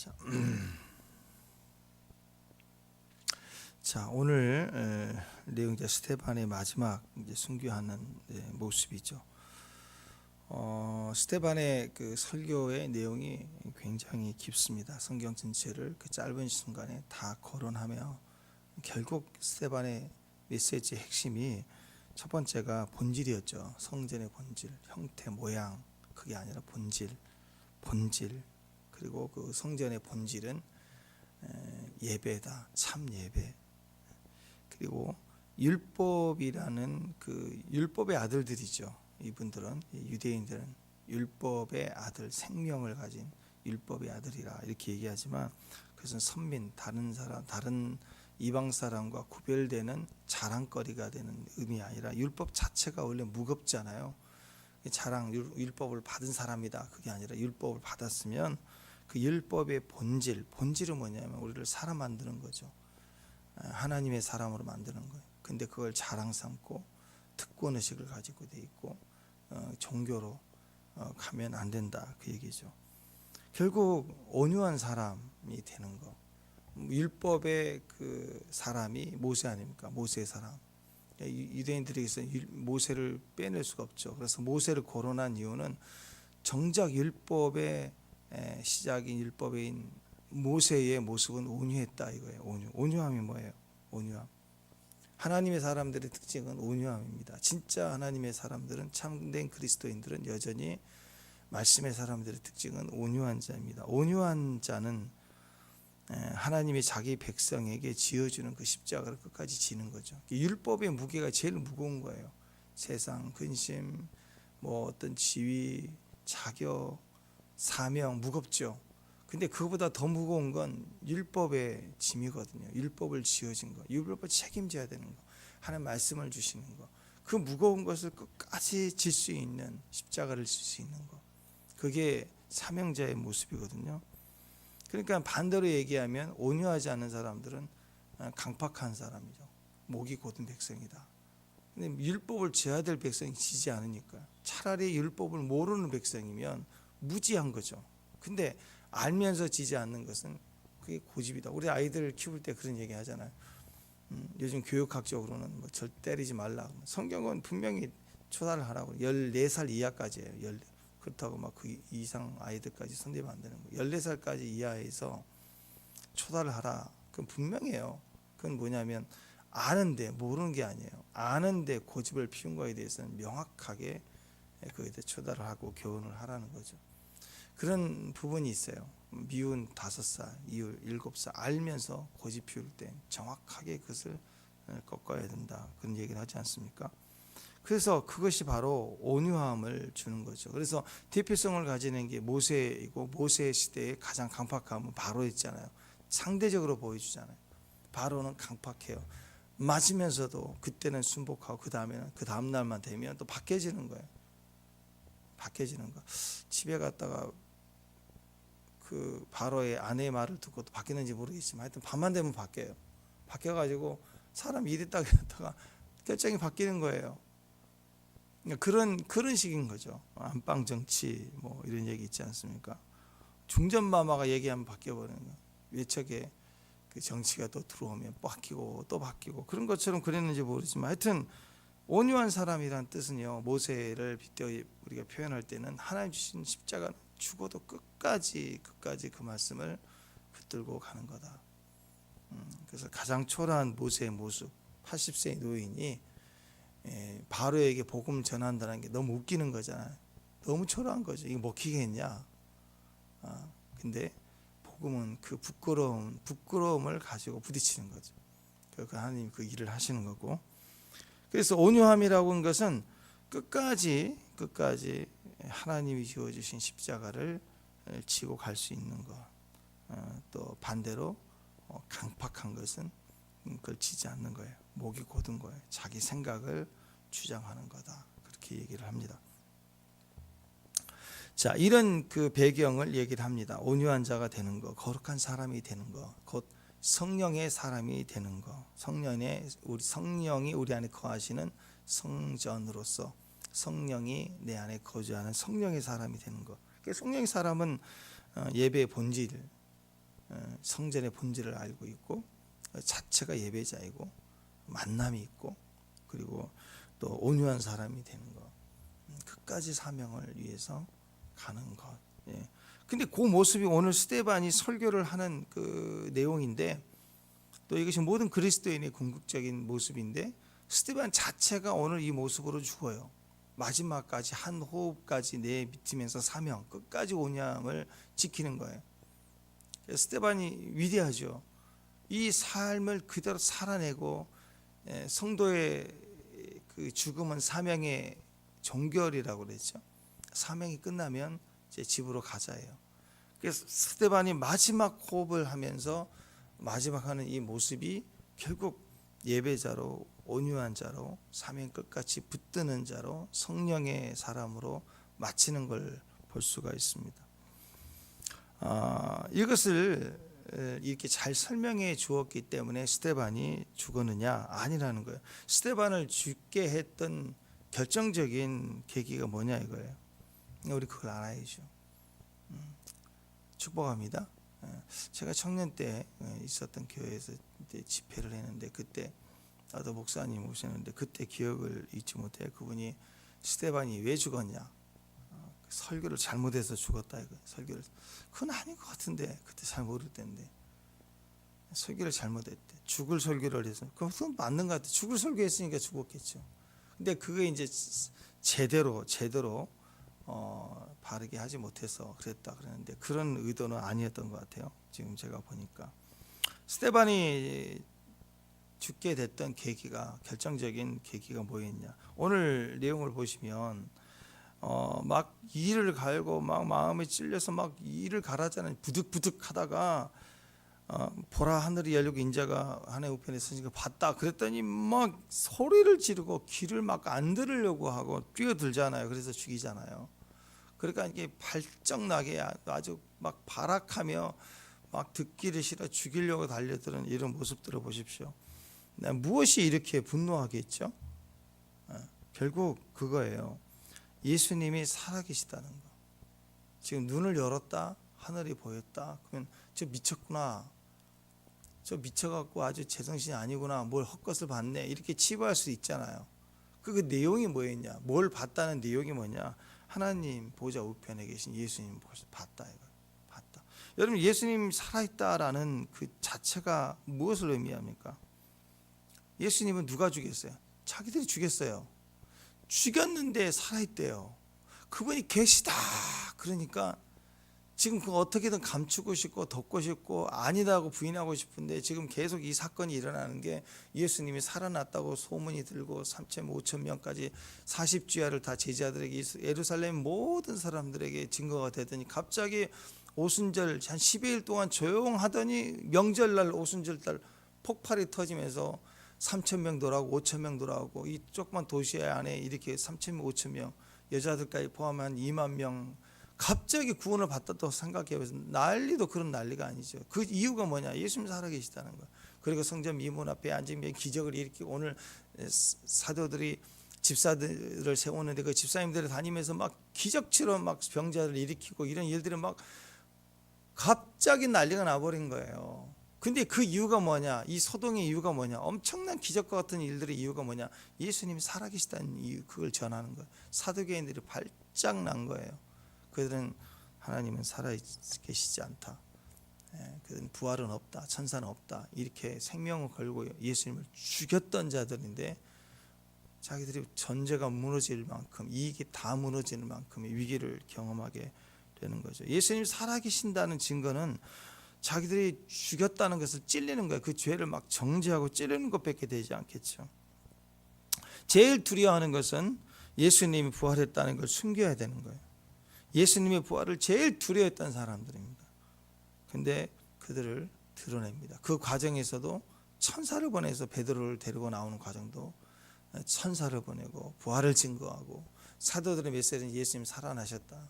자, 자, 오늘 내용 이제 스테반의 마지막 이제 순교하는 모습이죠. 스테반의 그 설교의 내용이 굉장히 깊습니다. 성경 전체를 그 짧은 순간에 다 거론하며 결국 스테반의 메시지의 핵심이 첫 번째가 본질이었죠. 성전의 본질, 형태, 모양, 그게 아니라 본질. 그리고 그 성전의 본질은 예배다, 참 예배. 그리고 율법이라는 그 율법의 아들들이죠. 이분들은, 유대인들은 율법의 아들, 생명을 가진 율법의 아들이라 이렇게 얘기하지만 그것은 선민, 다른 사람, 다른 이방 사람과 구별되는 자랑거리가 되는 의미 아니라 율법 자체가 원래 무겁잖아요. 자랑, 율법을 받은 사람이다, 그게 아니라 율법을 받았으면 그 율법의 본질은 뭐냐면 우리를 사람 만드는 거죠. 하나님의 사람으로 만드는 거예요. 근데 그걸 자랑 삼고 특권의식을 가지고 돼 있고 종교로 가면 안 된다, 그 얘기죠. 결국 온유한 사람이 되는 거. 율법의 그 사람이 모세 아닙니까? 모세의 사람. 유대인들에게서 모세를 빼낼 수가 없죠. 그래서 모세를 거론한 이유는 정작 율법의 시작인 율법인 모세의 모습은 온유했다 이거예요. 온유함이 뭐예요? 온유함. 하나님의 사람들의 특징은 온유함입니다. 진짜 하나님의 사람들은, 참된 그리스도인들은 여전히 말씀의 사람들의 특징은 온유한 자입니다. 온유한 자는 하나님이 자기 백성에게 지어주는 그 십자가를 끝까지 지는 거죠. 율법의 무게가 제일 무거운 거예요. 세상, 근심, 뭐 어떤 지위, 자격, 사명, 무겁죠. 근데 그거보다 더 무거운 건 율법의 짐이거든요. 율법을 지어진 거, 율법을 책임져야 되는 거, 하나님 말씀을 주시는 거, 그 무거운 것을 끝까지 질 수 있는, 십자가를 질 수 있는 거, 그게 사명자의 모습이거든요. 그러니까 반대로 얘기하면 온유하지 않은 사람들은 강팍한 사람이죠. 목이 곧은 백성이다. 근데 율법을 지어야 될 백성이 지지 않으니까, 차라리 율법을 모르는 백성이면 무지한 거죠. 근데 알면서 지지 않는 것은 그게 고집이다. 우리 아이들 키울 때 그런 얘기 하잖아요. 요즘 교육학적으로는 뭐 절 때리지 말라. 성경은 분명히 초달을 하라고. 14살 이하까지예요. 그렇다고 막 그 이상 아이들까지 손대면 안 되는 거예요. 14살까지 이하에서 초달을 하라. 그건 분명해요. 그건 뭐냐면 아는데 모르는 게 아니에요. 아는데 고집을 피운 거에 대해서는 명확하게 그에 대해 초달을 하고 교훈을 하라는 거죠. 그런 부분이 있어요. 미운 5살, 이율 7살 알면서 고집 피울 때 정확하게 그것을 꺾어야 된다, 그런 얘기를 하지 않습니까? 그래서 그것이 바로 온유함을 주는 거죠. 그래서 대표성을 가지는 게 모세이고, 모세 시대의 가장 강팍함은 바로였잖아요. 상대적으로 보여주잖아요. 바로는 강팍해요. 맞으면서도 그때는 순복하고 그 다음 날만 되면 또 바뀌어지는 거예요. 바뀌어지는 거. 집에 갔다가 그 바로의 아내의 말을 듣고 또 바뀌는지 모르겠지만 하여튼 밤만 되면 바뀌어요. 바뀌어가지고 사람 이랬다가 이랬다가 결정이 바뀌는 거예요. 그런 식인 거죠. 안방 정치 뭐 이런 얘기 있지 않습니까? 중전마마가 얘기하면 바뀌어버리는 거예요. 외척에 그 정치가 또 들어오면 바뀌고 또 바뀌고, 그런 것처럼 그랬는지 모르지만 하여튼 온유한 사람이란 뜻은요, 모세를 빗대어 우리가 표현할 때는 하나님 주신 십자가는 죽어도 끝까지 그 말씀을 붙들고 가는 거다. 그래서 가장 초라한 모세의 모습, 80세의 노인이 바로에게 복음 전한다는 게 너무 웃기는 거잖아요. 너무 초라한 거죠. 이거 먹히겠냐? 근데 복음은 그 부끄러움을 가지고 부딪히는 거죠. 그러니까 하나님 그 일을 하시는 거고. 그래서 온유함이라고 하는 것은 끝까지 하나님이 지어주신 십자가를 지고 갈 수 있는 것. 또 반대로 강팍한 것은 그걸 지지 않는 거예요. 목이 곧은 거예요. 자기 생각을 주장하는 거다, 그렇게 얘기를 합니다. 자, 이런 그 배경을 얘기를 합니다. 온유한 자가 되는 것, 거룩한 사람이 되는 것, 곧 성령의 사람이 되는 것, 성령이 우리 안에 거하시는 성전으로서 성령이 내 안에 거주하는 성령의 사람이 되는 것. 성령의 사람은 예배의 본질, 성전의 본질을 알고 있고 자체가 예배자이고 만남이 있고 그리고 또 온유한 사람이 되는 것, 끝까지 사명을 위해서 가는 것. 예. 근데 그 모습이 오늘 스데반이 설교를 하는 그 내용인데, 또 이것이 모든 그리스도인의 궁극적인 모습인데, 스데반 자체가 오늘 이 모습으로 죽어요. 마지막까지 한 호흡까지 내비치면서 사명, 끝까지 온유함을 지키는 거예요. 스데반이 위대하죠. 이 삶을 그대로 살아내고, 성도의 그 죽음은 사명의 종결이라고 그랬죠. 사명이 끝나면 이제 집으로 가자예요. 그래서 스데반이 마지막 호흡을 하면서 마지막 하는 이 모습이 결국 예배자로, 온유한 자로, 사명 끝까지 붙드는 자로, 성령의 사람으로 마치는 걸 볼 수가 있습니다. 이것을 이렇게 잘 설명해 주었기 때문에 스데반이 죽었느냐? 아니라는 거예요. 스데반을 죽게 했던 결정적인 계기가 뭐냐 이거예요. 우리 그걸 알아야죠. 축복합니다. 제가 청년 때 있었던 교회에서 집회를 했는데, 그때 나도 목사님 오셨는데 그때 기억을 잊지 못해. 그분이 스데반이 왜 죽었냐, 설교를 잘못해서 죽었다 이거. 설교를 그건 아닌 것 같은데, 그때 잘 모르겠는데 설교를 잘못했대. 죽을 설교를 해서. 그건 맞는 것 같아. 죽을 설교했으니까 죽었겠죠. 근데 그게 이제 제대로 바르게 하지 못해서 그랬다 그러는데, 그런 의도는 아니었던 것 같아요. 지금 제가 보니까 스데반이 죽게 됐던 계기가, 결정적인 계기가 뭐였냐. 오늘 내용을 보시면 막 이를 갈고 막 마음에 찔려서 막 이를 갈았잖아요. 부득부득 하다가 보라 하늘이 열리고 인자가 하늘 우편에 서니까 봤다 그랬더니 막 소리를 지르고 귀를 막 안 들으려고 하고 뛰어들잖아요. 그래서 죽이잖아요. 그러니까 이게 발정나게 아주 막 발악하며 막 듣기를 싫어 죽이려고 달려드는 이런 모습들을 보십시오. 무엇이 이렇게 분노하게 했죠? 결국 그거예요. 예수님이 살아계시다는 거. 지금 눈을 열었다, 하늘이 보였다. 그러면 저 미쳤구나, 저 미쳐갖고 아주 제정신이 아니구나, 뭘 헛것을 봤네, 이렇게 치부할 수 있잖아요. 그 내용이 뭐였냐, 뭘 봤다는 내용이 뭐냐, 하나님 보좌 우편에 계신 예수님 봤다 이거. 봤다. 여러분, 예수님 살아있다라는 그 자체가 무엇을 의미합니까? 예수님은 누가 죽였어요? 자기들이 죽였어요. 죽였는데 살아있대요. 그분이 계시다. 그러니까 지금 그 어떻게든 감추고 싶고 덮고 싶고 아니다고 부인하고 싶은데, 지금 계속 이 사건이 일어나는 게 예수님이 살아났다고 소문이 들고 3천 5천 명까지 40주야를 다 제자들에게, 예루살렘 모든 사람들에게 증거가 되더니 갑자기 오순절 한 10일 동안 조용하더니 명절날 오순절날 폭발이 터지면서 3천 명 돌아오고 5천 명 돌아오고, 이 조그만 도시 안에 이렇게 3천 명 5천 명, 여자들까지 포함한 2만 명 갑자기 구원을 받았다고 생각해보세요. 난리도 그런 난리가 아니죠. 그 이유가 뭐냐? 예수님 살아계시다는 거. 그리고 성전 미문 앞에 앉으면 기적을 일으키고, 오늘 사도들이 집사들을 세우는데 그 집사님들이 다니면서 막 기적처럼 막 병자를 일으키고 이런 일들이 막 갑자기 난리가 나버린 거예요. 근데 그 이유가 뭐냐? 이 소동의 이유가 뭐냐? 엄청난 기적과 같은 일들의 이유가 뭐냐? 예수님이 살아계시다는 이유, 그걸 전하는 거예요. 사두개인들이 발짝 난 거예요. 그들은 하나님은 살아계시지 않다, 그들은 부활은 없다, 천사는 없다, 이렇게 생명을 걸고 예수님을 죽였던 자들인데, 자기들이 전제가 무너질 만큼, 이익이 다 무너지는 만큼의 위기를 경험하게 되는 거죠. 예수님이 살아계신다는 증거는 자기들이 죽였다는 것을 찔리는 거예요. 그 죄를 막 정죄하고 찌르는 것밖에 되지 않겠죠. 제일 두려워하는 것은 예수님이 부활했다는 걸 숨겨야 되는 거예요. 예수님의 부활을 제일 두려워했던 사람들입니다. 근데 그들을 드러냅니다. 그 과정에서도 천사를 보내서 베드로를 데리고 나오는 과정도 천사를 보내고 부활을 증거하고, 사도들의 메시지는 예수님 살아나셨다,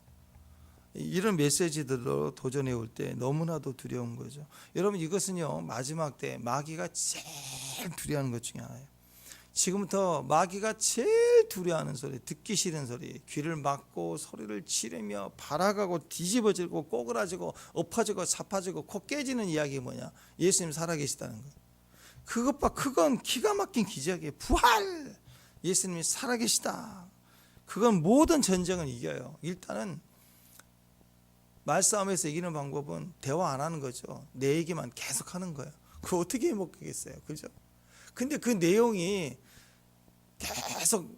이런 메시지들로 도전해 올 때 너무나도 두려운 거죠. 여러분, 이것은요 마지막 때 마귀가 제일 두려워하는 것 중에 하나예요. 지금부터 마귀가 제일 두려워하는 소리, 듣기 싫은 소리, 귀를 막고 소리를 지르며 발악하고 뒤집어지고 꼬그라지고 엎어지고 자빠지고 코 깨지는 이야기 뭐냐? 예수님 살아계시다는 거예요. 그것 봐, 그건 기가 막힌 기적이에요. 부활! 예수님이 살아계시다. 그건 모든 전쟁을 이겨요. 일단은 말싸움에서 이기는 방법은 대화 안 하는 거죠. 내 얘기만 계속 하는 거예요. 그거 어떻게 해먹겠어요, 그죠? 근데 그 내용이 계속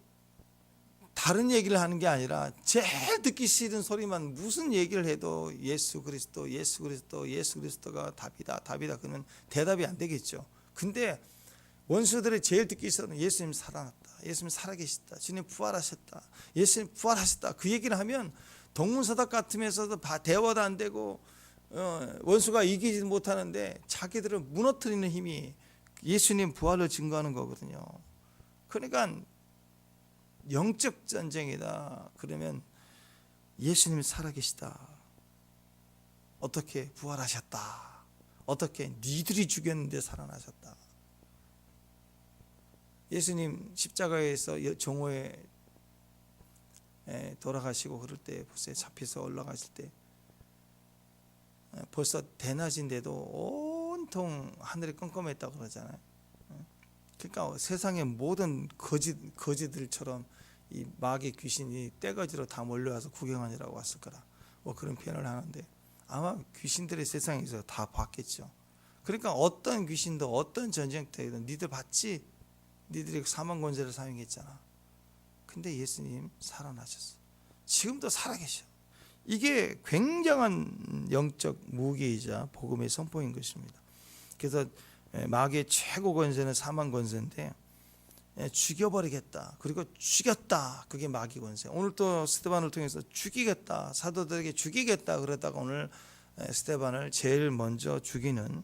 다른 얘기를 하는 게 아니라 제일 듣기 싫은 소리만 무슨 얘기를 해도 예수 그리스도, 예수 그리스도, 예수 그리스도가 답이다, 답이다. 그러면 대답이 안 되겠죠. 근데 원수들이 제일 듣기 싫은 예수님 살아났다, 예수님 살아계시다, 주님 부활하셨다, 예수님 부활하셨다. 그 얘기를 하면 동문서답 같으면서도 대화도 안 되고 원수가 이기지 못하는데 자기들을 무너뜨리는 힘이 예수님 부활을 증거하는 거거든요. 그러니까 영적 전쟁이다. 그러면 예수님 살아계시다. 어떻게 부활하셨다. 어떻게 니들이 죽였는데 살아나셨다. 예수님 십자가에서 정오에 돌아가시고 그럴 때 보세요. 잡혀서 올라가실 때 벌써 대낮인데도 온통 하늘이 깜깜했다고 그러잖아요. 그러니까 세상의 모든 거지들처럼 이 마귀 귀신이 떼거지로 다 몰려와서 구경하느라고 왔을 거라 뭐 그런 표현을 하는데 아마 귀신들의 세상에서 다 봤겠죠. 그러니까 어떤 귀신도 어떤 전쟁터에든 니들 봤지? 니들이 사망 권세를 사용했잖아. 근데 예수님 살아나셨어. 지금도 살아계셔. 이게 굉장한 영적 무기이자 복음의 선포인 것입니다. 그래서 마귀의 최고 권세는 사망 권세인데 죽여버리겠다. 그리고 죽였다. 그게 마귀 권세. 오늘 또 스데반을 통해서 죽이겠다. 사도들에게 죽이겠다. 그러다가 오늘 스데반을 제일 먼저 죽이는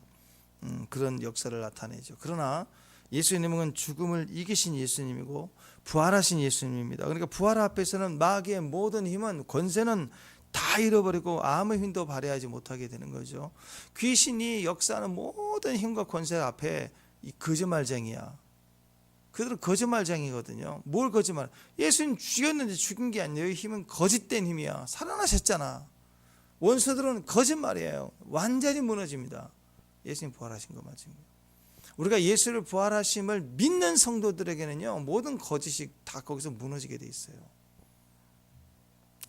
그런 역사를 나타내죠. 그러나 예수님은 죽음을 이기신 예수님이고 부활하신 예수님입니다. 그러니까 부활 앞에서는 마귀의 모든 힘은 권세는 다 잃어버리고 아무 힘도 발휘하지 못하게 되는 거죠. 귀신이 역사하는 모든 힘과 권세 앞에 이 거짓말쟁이야. 그들은 거짓말쟁이거든요. 뭘 거짓말? 예수님 죽였는데 죽인 게 아니에요. 힘은 거짓된 힘이야. 살아나셨잖아. 원수들은 거짓말이에요. 완전히 무너집니다. 예수님 부활하신 거 맞습니다. 우리가 예수를 부활하심을 믿는 성도들에게는요, 모든 거짓이 다 거기서 무너지게 돼 있어요.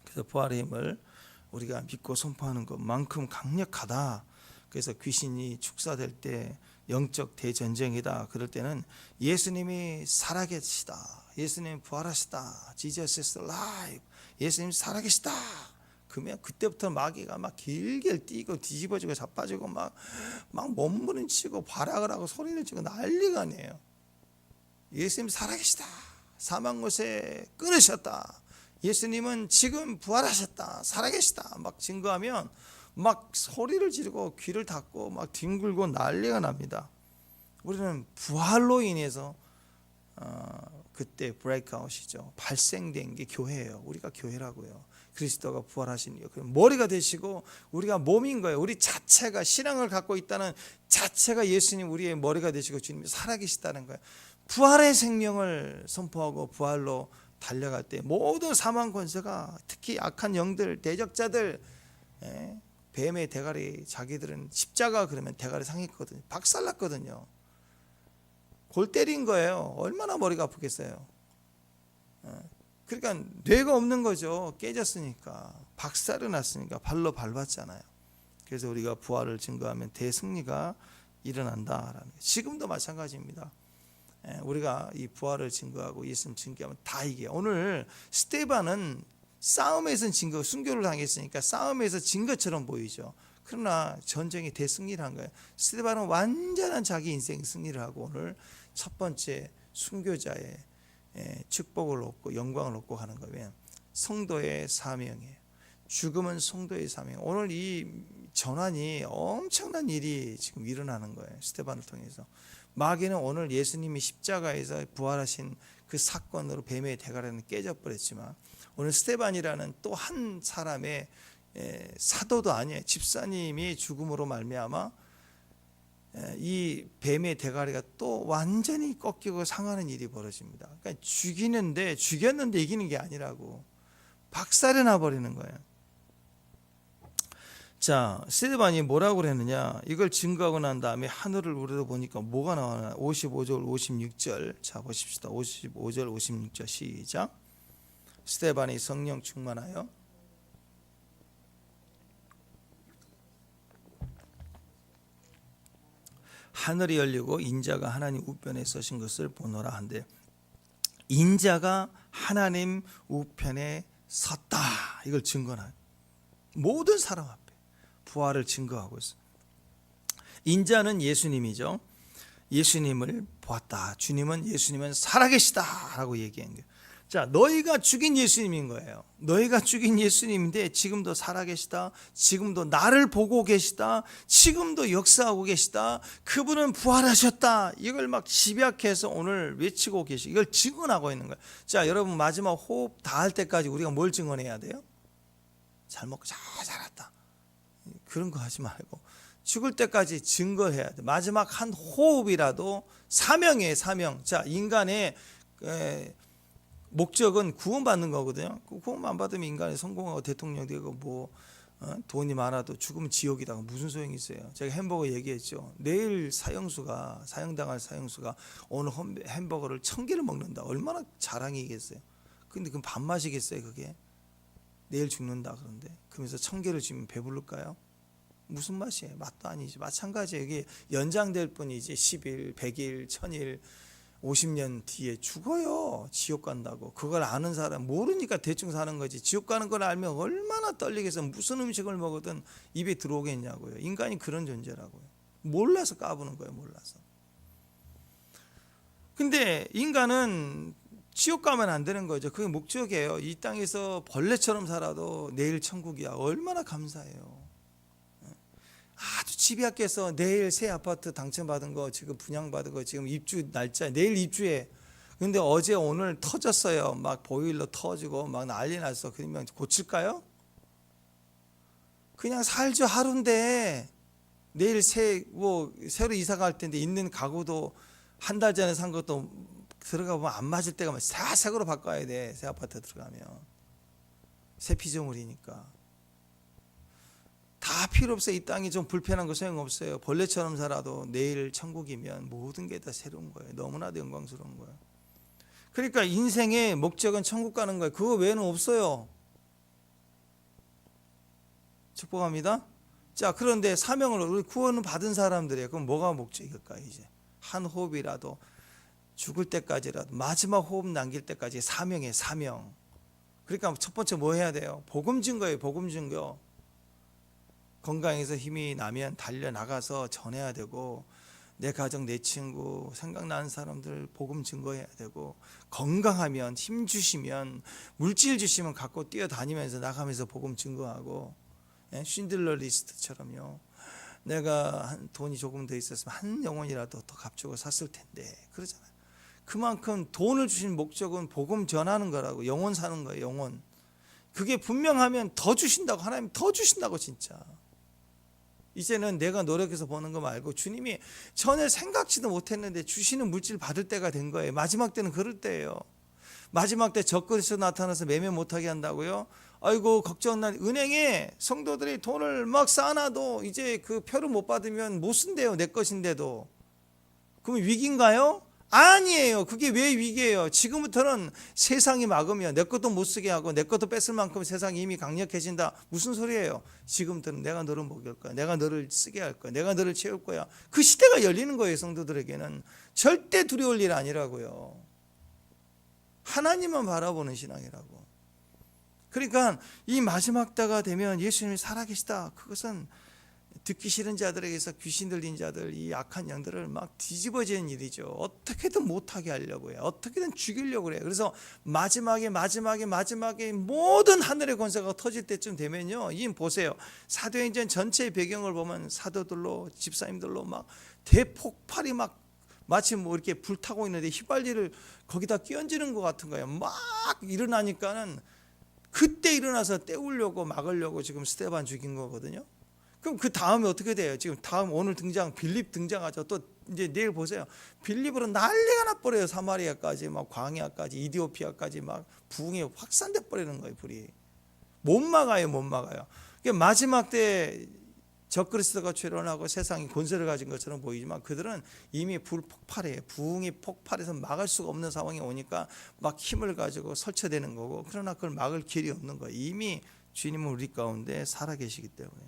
그래서 부활의 힘을 우리가 믿고 선포하는 것만큼 강력하다. 그래서 귀신이 축사될 때 영적 대전쟁이다. 그럴 때는 예수님이 살아계시다. 예수님 부활하시다. Jesus is alive. 예수님 살아계시다. 그러면 그때부터 마귀가 막 길게 뛰고 뒤집어지고 자빠지고 막 몸부림치고 발악을 하고 소리를 치고 난리가 아니에요. 예수님 살아계시다. 사망못에 끊으셨다. 예수님은 지금 부활하셨다. 살아계시다. 막 증거하면 막 소리를 지르고 귀를 닫고 막 뒹굴고 난리가 납니다. 우리는 부활로 인해서 그때 브레이크아웃이죠. 발생된 게 교회예요. 우리가 교회라고요. 그리스도가 부활하신 이유. 머리가 되시고 우리가 몸인 거예요. 우리 자체가 신앙을 갖고 있다는 자체가 예수님 우리의 머리가 되시고 주님이 살아계시다는 거예요. 부활의 생명을 선포하고 부활로 달려갈 때 모든 사망 권세가 특히 악한 영들, 대적자들, 뱀의 대가리, 자기들은 십자가 그러면 대가리 상했거든요. 박살났거든요. 골 때린 거예요. 얼마나 머리가 아프겠어요. 그러니까 뇌가 없는 거죠. 깨졌으니까, 박살이 났으니까 발로 밟았잖아요. 그래서 우리가 부활을 증거하면 대승리가 일어난다라는 거예요. 지금도 마찬가지입니다. 우리가 이 부활을 증거하고 예수님 증거하면 다 이게. 오늘 스데반은 싸움에서는 증거, 순교를 당했으니까 싸움에서 진 것처럼 보이죠. 그러나 전쟁이 대승리를 한 거예요. 스데반은 완전한 자기 인생 승리를 하고 오늘 첫 번째 순교자의 축복을 얻고 영광을 얻고 가는 거예요. 성도의 사명이에요. 죽음은 성도의 사명. 오늘 이 전환이 엄청난 일이 지금 일어나는 거예요. 스데반을 통해서. 마귀는 오늘 예수님이 십자가에서 부활하신 그 사건으로 뱀의 대가리는 깨져버렸지만 오늘 스데반이라는 또 한 사람의 사도도 아니에요. 집사님이 죽음으로 말미암아 이 뱀의 대가리가 또 완전히 꺾이고 상하는 일이 벌어집니다. 그러니까 죽였는데 이기는 게 아니라고 박살이 나버리는 거예요. 자, 스데반이 뭐라고 그랬느냐? 이걸 증거하고 난 다음에 하늘을 우러러 보니까 뭐가 나오나? 55절, 56절. 자, 보십시다. 55절, 56절 시작. 스데반이 성령 충만하여 하늘이 열리고 인자가 하나님 우편에 서신 것을 보노라 한데, 인자가 하나님 우편에 섰다. 이걸 증거하는 모든 사람 앞에 부활을 증거하고 있어요. 인자는 예수님이죠. 예수님을 보았다. 예수님은 살아계시다 라고 얘기한 거예요. 자, 너희가 죽인 예수님인 거예요. 너희가 죽인 예수님인데 지금도 살아계시다. 지금도 나를 보고 계시다. 지금도 역사하고 계시다. 그분은 부활하셨다. 이걸 막 집약해서 오늘 외치고 계시. 이걸 증언하고 있는 거예요. 자, 여러분 마지막 호흡 다 할 때까지 우리가 뭘 증언해야 돼요? 잘 먹고 잘 살았다. 그런 거 하지 말고 죽을 때까지 증거해야 돼. 마지막 한 호흡이라도 사명이에요. 사명. 자, 인간의 목적은 구원받는 거거든요. 구원 안 받으면 인간이 성공하고 대통령 되고 돈이 많아도 죽으면 지옥이다. 무슨 소용이 있어요? 제가 햄버거 얘기했죠. 내일 사형당할 사형수가 오늘 햄버거를 1000개를 먹는다. 얼마나 자랑이겠어요. 근데 그럼 밥맛이겠어요, 그게? 내일 죽는다 그런데. 그러면서 1000개를 주면 배부를까요? 무슨 맛이에요? 맛도 아니지. 마찬가지예요. 이게 연장될 뿐이지 10일, 100일, 1000일 50년 뒤에 죽어요. 지옥 간다고. 그걸 아는 사람 모르니까 대충 사는 거지. 지옥 가는 걸 알면 얼마나 떨리겠어. 무슨 음식을 먹어든 입에 들어오겠냐고요. 인간이 그런 존재라고요. 몰라서 까부는 거예요. 몰라서. 근데 인간은 지옥 가면 안 되는 거죠. 그게 목적이에요. 이 땅에서 벌레처럼 살아도 내일 천국이야. 얼마나 감사해요. 아주 집약해서 내일 새 아파트 당첨받은 거, 지금 분양받은 거, 지금 입주 날짜 내일 입주해. 근데 어제 오늘 터졌어요. 막 보일러 터지고 막 난리 났어. 그러면 고칠까요? 그냥 살죠. 하루인데. 내일 새로 이사 갈 텐데 있는 가구도 한 달 전에 산 것도 들어가 보면 안 맞을 때가 다 새거로 바꿔야 돼. 새 아파트 들어가면 새 피조물이니까. 다 필요 없어요. 이 땅이 좀 불편한 거 소용없어요. 벌레처럼 살아도 내일 천국이면 모든 게 다 새로운 거예요. 너무나도 영광스러운 거예요. 그러니까 인생의 목적은 천국 가는 거예요. 그거 외에는 없어요. 축복합니다. 자, 그런데 사명을 우리 구원을 받은 사람들이에요. 그럼 뭐가 목적일까? 이제 한 호흡이라도 죽을 때까지라도 마지막 호흡 남길 때까지 사명이에요. 사명. 그러니까 첫 번째 뭐 해야 돼요? 복음 증거예요. 복음 증거. 건강해서 힘이 나면 달려나가서 전해야 되고, 내 가정, 내 친구, 생각나는 사람들 복음 증거해야 되고, 건강하면 힘 주시면 물질 주시면 갖고 뛰어다니면서 나가면서 복음 증거하고, 쉰들러 리스트처럼요. 내가 돈이 조금 더 있었으면 한 영혼이라도 더 값주고 샀을 텐데, 그러잖아요. 그만큼 돈을 주신 목적은 복음 전하는 거라고. 영혼 사는 거예요. 영혼. 그게 분명하면 더 주신다고. 하나님 더 주신다고. 진짜 이제는 내가 노력해서 버는 거 말고 주님이 전혀 생각지도 못했는데 주시는 물질 받을 때가 된 거예요. 마지막 때는 그럴 때예요. 마지막 때 적그리스도 나타나서 매매 못하게 한다고요? 아이고 걱정난. 은행에 성도들이 돈을 막 쌓아놔도 이제 그 표를 못 받으면 못 쓴대요. 내 것인데도. 그럼 위기인가요? 아니에요. 그게 왜 위기예요? 지금부터는 세상이 막으면 내 것도 못 쓰게 하고 내 것도 뺏을 만큼 세상이 이미 강력해진다. 무슨 소리예요? 지금부터는 내가 너를 먹일 거야. 내가 너를 쓰게 할 거야. 내가 너를 채울 거야. 그 시대가 열리는 거예요. 성도들에게는. 절대 두려울 일 아니라고요. 하나님만 바라보는 신앙이라고. 그러니까 이 마지막 때가 되면 예수님이 살아계시다. 그것은 듣기 싫은 자들에게서 귀신 들린 자들, 이 악한 영들을 막 뒤집어지는 일이죠. 어떻게든 못하게 하려고 해요. 어떻게든 죽이려고 해요. 그래서 마지막에 모든 하늘의 권세가 터질 때쯤 되면요, 이 보세요. 사도행전 전체의 배경을 보면 사도들로, 집사님들로 막 대폭발이 막 마치 뭐 이렇게 불타고 있는데 휘발유를 거기다 끼얹는 것 같은 거예요. 막 일어나니까는 그때 일어나서 때우려고 막으려고 지금 스데반 죽인 거거든요. 그럼 그 다음에 어떻게 돼요? 지금 다음 오늘 등장 빌립 등장하죠. 또 이제 내일 보세요. 빌립으로 난리가 나버려요. 사마리아까지 막 광야까지 이디오피아까지 막 부흥이 확산돼 버리는 거예요. 불이 못 막아요. 못 막아요. 그러니까 마지막 때 적그리스도가 출현하고 세상이 권세를 가진 것처럼 보이지만 그들은 이미 불폭발해요. 부흥이 폭발해서 막을 수가 없는 상황이 오니까 막 힘을 가지고 설치되는 거고, 그러나 그걸 막을 길이 없는 거예요. 이미 주님은 우리 가운데 살아계시기 때문에.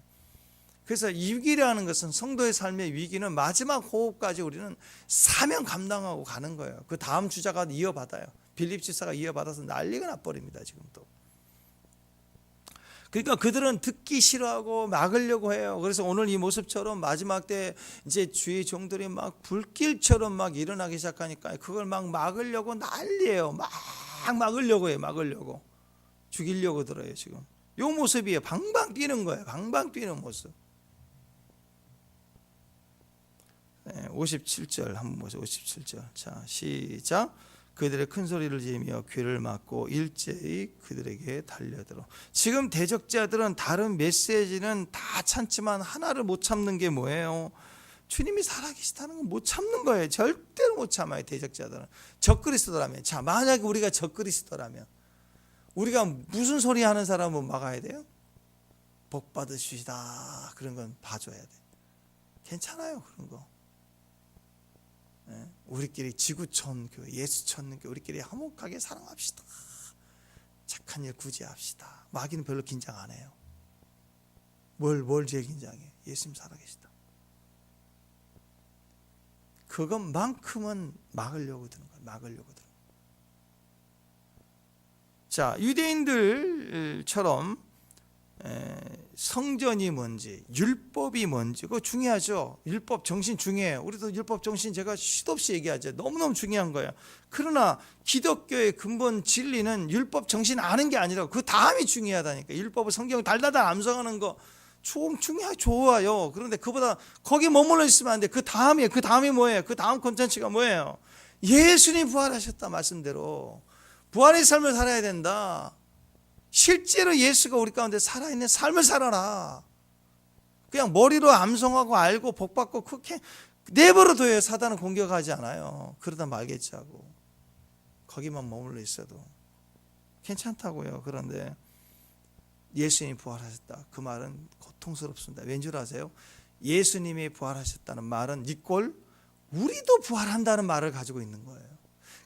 그래서 이 위기라는 것은, 성도의 삶의 위기는 마지막 호흡까지 우리는 사명 감당하고 가는 거예요. 그 다음 주자가 이어받아요. 빌립 지사가 이어받아서 난리가 나버립니다. 지금 또. 그러니까 그들은 듣기 싫어하고 막으려고 해요. 그래서 오늘 이 모습처럼 마지막 때 이제 주의 종들이 막 불길처럼 막 일어나기 시작하니까 그걸 막 막으려고 난리예요. 막 막으려고 해요. 막으려고. 죽이려고 들어요. 지금. 요 모습이에요. 방방 뛰는 거예요. 방방 뛰는 모습. 57절 한번 보세요. 57절. 자, 시작. 그들의 큰 소리를 지르며 귀를 막고 일제히 그들에게 달려들어. 지금 대적자들은 다른 메시지는 다 참지만 하나를 못 참는 게 뭐예요? 주님이 살아계시다는 건 못 참는 거예요. 절대로 못 참아요. 대적자들은. 적그리스도라면. 자, 만약에 우리가 적그리스도라면 우리가 무슨 소리 하는 사람은 막아야 돼요? 복 받으시다. 그런 건 봐줘야 돼. 괜찮아요. 그런 거. 우리끼리 지구촌 교회, 예수촌 교회 우리끼리 화목하게 사랑합시다. 착한 일 굳이 합시다. 마귀는 별로 긴장 안 해요. 뭘 제일 긴장해? 예수님 살아계시다. 그것만큼은 막으려고 드는 거예요. 막으려고 드는 거예요. 자, 유대인들처럼 성전이 뭔지, 율법이 뭔지, 그거 중요하죠. 율법 정신 중요해요. 우리도 율법 정신 제가 수도 없이 얘기하죠. 너무너무 중요한 거예요. 그러나 기독교의 근본 진리는 율법 정신 아는 게 아니라 그 다음이 중요하다니까. 율법을 성경 달달달 암송하는 거 좋아요. 그런데 그보다 거기 머물러 있으면 안 돼. 그 다음이 뭐예요? 그 다음 콘텐츠가 뭐예요? 예수님 부활하셨다. 말씀대로 부활의 삶을 살아야 된다. 실제로 예수가 우리 가운데 살아있는 삶을 살아라. 그냥 머리로 암송하고 알고 복받고 그렇게 내버려둬요. 사단은 공격하지 않아요. 그러다 말겠지 하고 거기만 머물러 있어도 괜찮다고요. 그런데 예수님이 부활하셨다. 그 말은 고통스럽습니다. 왠 줄 아세요? 예수님이 부활하셨다는 말은 이꼴 우리도 부활한다는 말을 가지고 있는 거예요.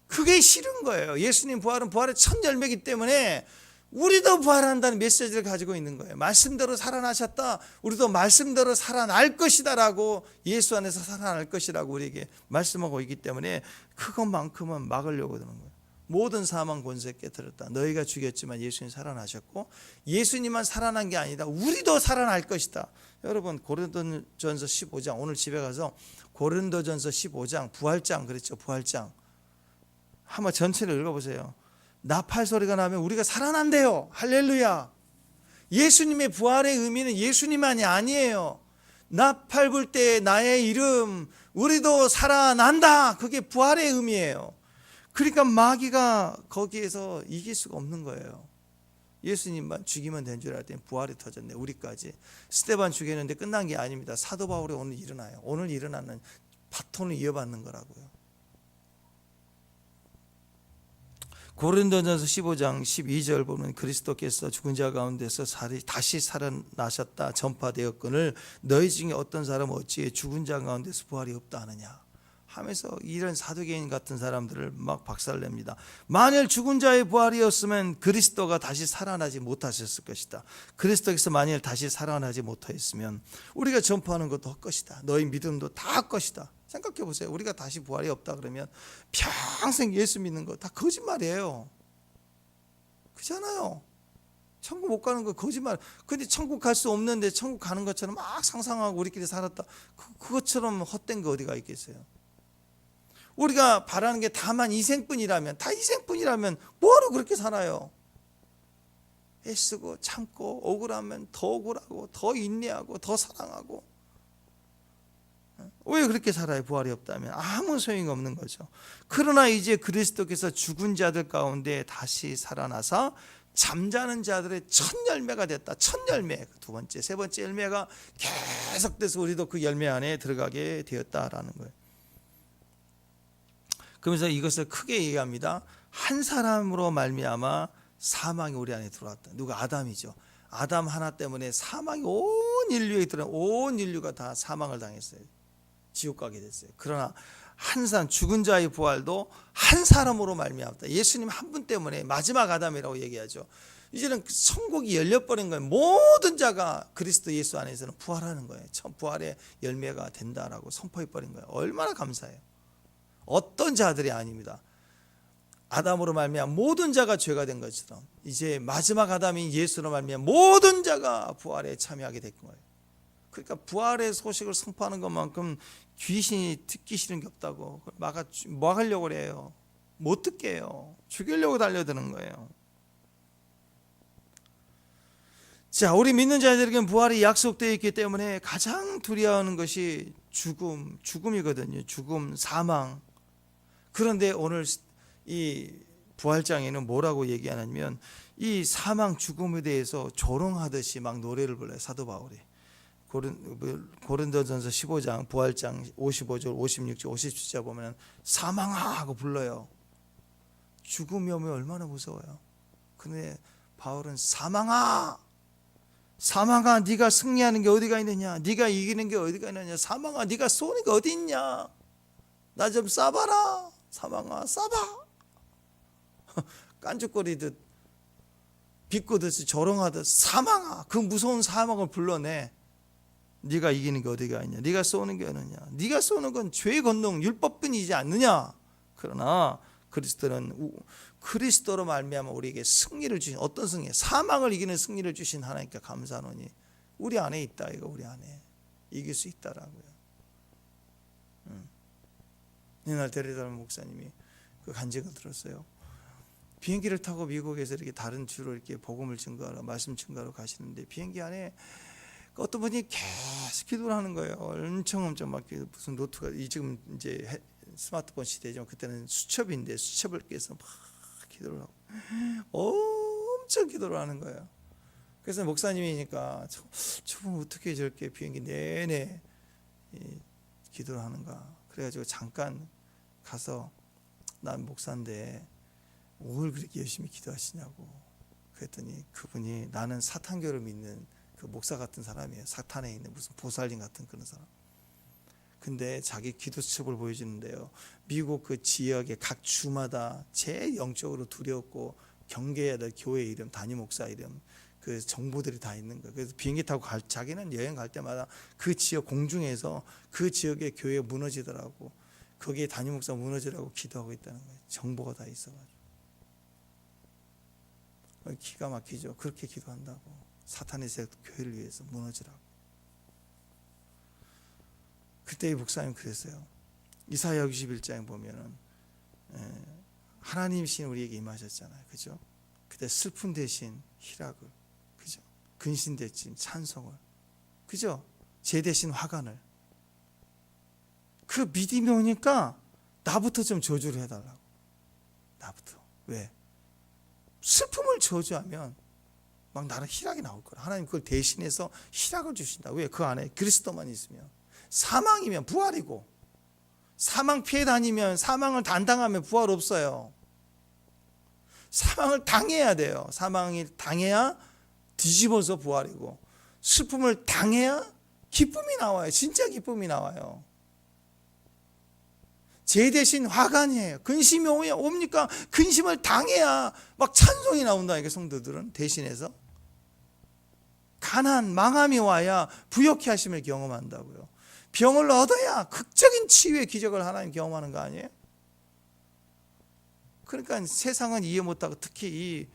그게 싫은 거예요. 예수님 부활은 부활의 첫 열매이기 때문에 우리도 부활한다는 메시지를 가지고 있는 거예요. 말씀대로 살아나셨다. 우리도 말씀대로 살아날 것이다라고, 예수 안에서 살아날 것이라고 우리에게 말씀하고 있기 때문에 그것만큼은 막으려고 드는 거예요. 모든 사망 권세 깨뜨렸다. 너희가 죽였지만 예수님 살아나셨고, 예수님만 살아난 게 아니다. 우리도 살아날 것이다. 여러분, 고린도전서 15장, 오늘 집에 가서 고린도전서 15장 부활장 그랬죠. 부활장 한번 전체를 읽어보세요. 나팔 소리가 나면 우리가 살아난대요. 할렐루야. 예수님의 부활의 의미는 예수님만이 아니에요. 나팔 불 때 나의 이름, 우리도 살아난다. 그게 부활의 의미예요. 그러니까 마귀가 거기에서 이길 수가 없는 거예요. 예수님만 죽이면 된 줄 알았더니 부활이 터졌네. 우리까지. 스데반 죽였는데 끝난 게 아닙니다. 사도 바울이 오늘 일어나요. 오늘 일어나는 바톤을 이어받는 거라고요. 고린도전서 15장 12절 보면 그리스도께서 죽은 자 가운데서 다시 살아나셨다 전파되었거늘 너희 중에 어떤 사람은 어찌 죽은 자 가운데서 부활이 없다 하느냐 하면서 이런 사두개인 같은 사람들을 막 박살냅니다. 만일 죽은 자의 부활이었으면 그리스도가 다시 살아나지 못하셨을 것이다. 그리스도께서 만일 다시 살아나지 못하였으면 우리가 전파하는 것도 헛것이다. 너희 믿음도 다 헛것이다. 생각해 보세요. 우리가 다시 부활이 없다 그러면 평생 예수 믿는 거 다 거짓말이에요. 그렇잖아요. 천국 못 가는 거 거짓말. 근데 천국 갈 수 없는데 천국 가는 것처럼 막 상상하고 우리끼리 살았다. 그것처럼 헛된 거 어디가 있겠어요. 우리가 바라는 게 다만 이생뿐이라면, 다 이생뿐이라면 뭐하러 그렇게 살아요. 애쓰고 참고 억울하면 더 억울하고 더 인내하고 더 사랑하고. 왜 그렇게 살아요? 부활이 없다면 아무 소용이 없는 거죠. 그러나 이제 그리스도께서 죽은 자들 가운데 다시 살아나사 잠자는 자들의 첫 열매가 됐다. 첫 열매, 두 번째, 세 번째 열매가 계속돼서 우리도 그 열매 안에 들어가게 되었다라는 거예요. 그러면서 이것을 크게 얘기합니다. 한 사람으로 말미암아 사망이 우리 안에 들어왔다. 누가? 아담이죠. 아담 하나 때문에 사망이 온 인류에 들어, 온 인류가 다 사망을 당했어요. 지옥 가게 됐어요. 그러나 한 사람, 죽은 자의 부활도 한 사람으로 말미암았다. 예수님 한 분 때문에 마지막 아담이라고 얘기하죠. 이제는 천국이 열려버린 거예요. 모든 자가 그리스도 예수 안에서는 부활하는 거예요. 부활의 열매가 된다라고 선포해버린 거예요. 얼마나 감사해요. 어떤 자들이 아닙니다. 아담으로 말미암아 모든 자가 죄가 된 것처럼 이제 마지막 아담인 예수로 말미암아 모든 자가 부활에 참여하게 된 거예요. 그러니까 부활의 소식을 선포하는 것만큼 귀신이 듣기 싫은 게 없다고 막으려고 그래요. 못 듣게 해요. 죽이려고 달려드는 거예요. 자, 우리 믿는 자들에게는 부활이 약속되어 있기 때문에 가장 두려워하는 것이 죽음이거든요. 죽음, 사망. 그런데 오늘 이 부활장에는 뭐라고 얘기하냐면 이 사망, 죽음에 대해서 조롱하듯이 막 노래를 불러요. 사도 바울이. 고린도전서 15장 부활장 55절 56절 57절 보면 사망아 하고 불러요. 죽음이 오면 얼마나 무서워요. 근데 바울은 사망아 네가 승리하는 게 어디가 있느냐, 네가 이기는 게 어디가 있느냐, 사망아 네가 쏘는 게 어디 있냐, 나 좀 쏴봐라. 사망아 쏴봐. 깐죽거리듯 비꼬듯이 조롱하듯 사망아, 그 무서운 사망을 불러내. 네가 이기는 게 어디가 있냐, 네가 쏘는 게 어느냐, 네가 쏘는 건 죄의 권능 율법뿐이지 않느냐. 그러나 그리스도로 말미암아 우리에게 승리를 주신, 어떤 승리? 사망을 이기는 승리를 주신 하나님께 감사하노니 우리 안에 있다. 이거 우리 안에 이길 수 있다라고요. 이날 데리다는 목사님이 그 간증을 들었어요. 비행기를 타고 미국에서 이렇게 다른 주로 이렇게 복음을 증거하러, 말씀 증거하러 가시는데 비행기 안에 어떤 분이 계속 기도를 하는 거예요. 엄청 막 무슨 노트가, 지금 이제 스마트폰 시대죠. 그때는 수첩인데 수첩을 깨서 막 기도를 하고 엄청 기도를 하는 거예요. 그래서 목사님이니까 저분 어떻게 저렇게 비행기 내내 기도를 하는가. 그래가지고 잠깐 가서 난 목사인데 뭘 그렇게 열심히 기도하시냐고. 그랬더니 그분이 나는 사탄교를 믿는 그 목사 같은 사람이에요. 사탄에 있는 무슨 보살님 같은 그런 사람. 근데 자기 기도 수첩을 보여주는데요. 미국 그 지역의 각 주마다 제일 영적으로 두렵고 경계해야 될 교회 이름, 담임 목사 이름, 그 정보들이 다 있는 거예요. 그래서 비행기 타고 자기는 여행 갈 때마다 그 지역 공중에서 그 지역의 교회가 무너지더라고. 거기에 담임 목사 무너지라고 기도하고 있다는 거예요. 정보가 다 있어가지고. 기가 막히죠. 그렇게 기도한다고. 사탄의 새 교회를 위해서 무너지라고. 그때 이 목사님 그랬어요. 이사야 61장에 보면은 하나님이신 우리에게 임하셨잖아요. 그죠? 그때 슬픔 대신 희락을, 그죠? 근신 대신 찬송을, 그죠? 제 대신 화관을. 그 믿음이 오니까 나부터 좀 저주를 해달라고. 나부터. 왜? 슬픔을 저주하면 막 나는 희락이 나올 거라. 하나님 그걸 대신해서 희락을 주신다. 왜? 그 안에 그리스도만 있으면. 사망이면 부활이고, 사망 피해 다니면, 사망을 당하면 부활 없어요. 사망을 당해야 돼요. 사망을 당해야 뒤집어서 부활이고, 슬픔을 당해야 기쁨이 나와요. 진짜 기쁨이 나와요. 제 대신 화관이에요. 근심이 옵니까? 근심을 당해야 막 찬송이 나온다니까. 성도들은 대신해서 가난, 망함이 와야 부욕케 하심을 경험한다고요. 병을 얻어야 극적인 치유의 기적을 하나님 경험하는 거 아니에요? 그러니까 세상은 이해 못하고, 특히 이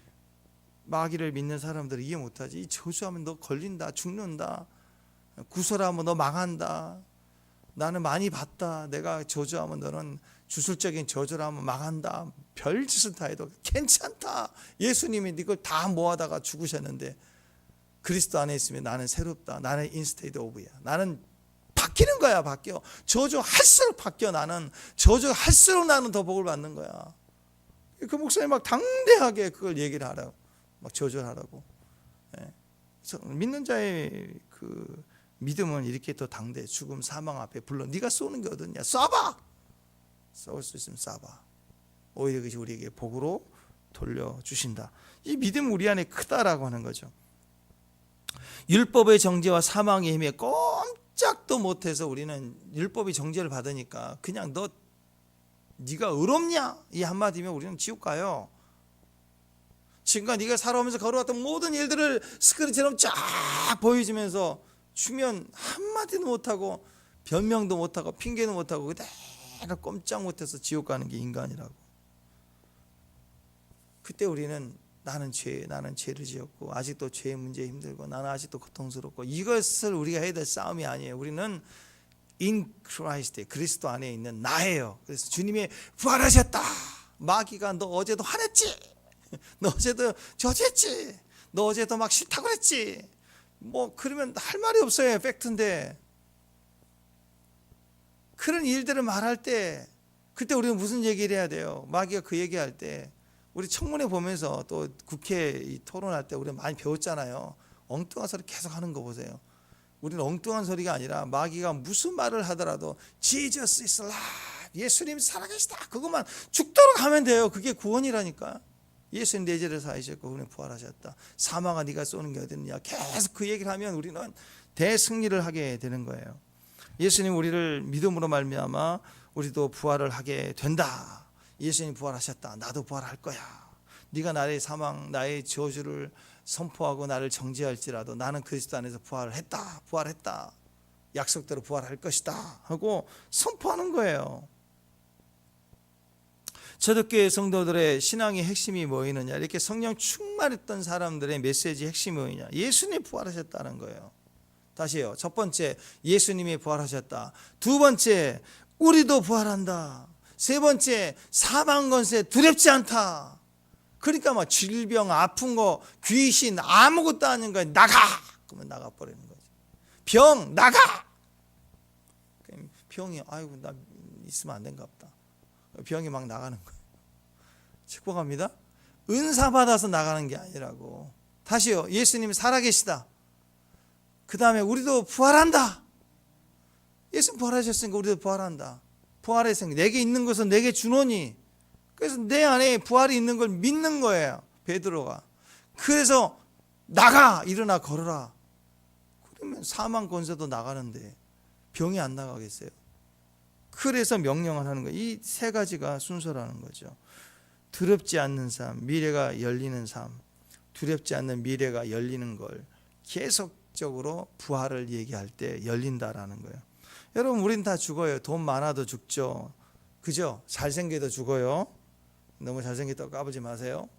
마귀를 믿는 사람들은 이해 못하지. 이 저주하면 너 걸린다, 죽는다, 구설하면 너 망한다, 나는 많이 봤다, 내가 저주하면 너는 주술적인 저주를 하면 망한다, 별짓을 다 해도 괜찮다, 예수님이 이걸 다 모아다가 죽으셨는데 그리스도 안에 있으면 나는 새롭다, 나는 인스테이드 오브야, 나는 바뀌는 거야. 바뀌어. 저주할수록 바뀌어. 나는 저주할수록 나는 더 복을 받는 거야. 그 목사님 막 당대하게 그걸 얘기를 하라고. 막 저주하라고. 예. 믿는 자의 그 믿음은 이렇게 또 당대 죽음 사망 앞에 불러 네가 쏘는 게 어딨냐, 쏴봐. 쏠 수 있으면 쏴봐. 오히려 그것이 우리에게 복으로 돌려주신다. 이 믿음 우리 안에 크다라고 하는 거죠. 율법의 정죄와 사망의 힘에 꼼짝도 못해서 우리는 율법의 정죄를 받으니까 그냥 네가 의롭냐 이 한마디면 우리는 지옥 가요. 지금까지 네가 살아오면서 걸어왔던 모든 일들을 스크린처럼 쫙 보여주면서 주면 한마디도 못하고 변명도 못하고 핑계도 못하고 그대로 꼼짝 못해서 지옥 가는 게 인간이라고. 그때 우리는 나는 죄를 지었고 아직도 죄의 문제에 힘들고 나는 아직도 고통스럽고 이것을 우리가 해야 될 싸움이 아니에요. 우리는 in Christ, 그리스도 안에 있는 나예요. 그래서 주님이 부활하셨다. 마귀가 너 어제도 화냈지, 너 어제도 저지했지, 너 어제도 막 싫다고 그랬지, 뭐 그러면 할 말이 없어요. 팩트인데. 그런 일들을 말할 때 그때 우리는 무슨 얘기를 해야 돼요? 마귀가 그 얘기할 때 우리 청문회 보면서 또 국회 토론할 때 우리 많이 배웠잖아요. 엉뚱한 소리 계속 하는 거 보세요. 우리는 엉뚱한 소리가 아니라 마귀가 무슨 말을 하더라도 Jesus is alive, 예수님 살아계시다, 그것만 죽도록 하면 돼요. 그게 구원이라니까. 예수님 내 죄를 사하셨고 그분이 부활하셨다. 사망아 네가 쏘는 게 어딨냐. 계속 그 얘기를 하면 우리는 대승리를 하게 되는 거예요. 예수님 우리를 믿음으로 말미암아 우리도 부활을 하게 된다. 예수님 부활하셨다. 나도 부활할 거야. 네가 나의 사망, 나의 저주를 선포하고 나를 정죄할지라도 나는 그리스도 안에서 부활했다. 약속대로 부활할 것이다 하고 선포하는 거예요. 초대교회 성도들의 신앙의 핵심이 뭐이느냐, 이렇게 성령 충만했던 사람들의 메시지 핵심이 뭐이냐, 예수님이 부활하셨다는 거예요. 다시요. 첫 번째, 예수님이 부활하셨다. 두 번째, 우리도 부활한다. 세 번째, 사망 권세 두렵지 않다. 그러니까 막 질병, 아픈 거, 귀신 아무것도 아닌 거야. 나가! 그러면 나가버리는 거지. 병 나가! 병이 아이고 나 있으면 안 된가 보다. 병이 막 나가는 거예요. 축복합니다. 은사 받아서 나가는 게 아니라고. 다시요. 예수님이 살아계시다. 그 다음에 우리도 부활한다. 예수님 부활하셨으니까 우리도 부활한다. 부활했으니까 내게 있는 것은 내게 주노니. 그래서 내 안에 부활이 있는 걸 믿는 거예요. 베드로가. 그래서 나가, 일어나 걸어라. 그러면 사망 권세도 나가는데 병이 안 나가겠어요? 그래서 명령을 하는 거예요. 이 세 가지가 순서라는 거죠. 두렵지 않는 삶, 미래가 열리는 삶, 두렵지 않는 미래가 열리는 걸 계속적으로 부활을 얘기할 때 열린다라는 거예요. 여러분 우린 다 죽어요. 돈 많아도 죽죠. 그죠? 잘생겨도 죽어요. 너무 잘생겼다고 까불지 마세요.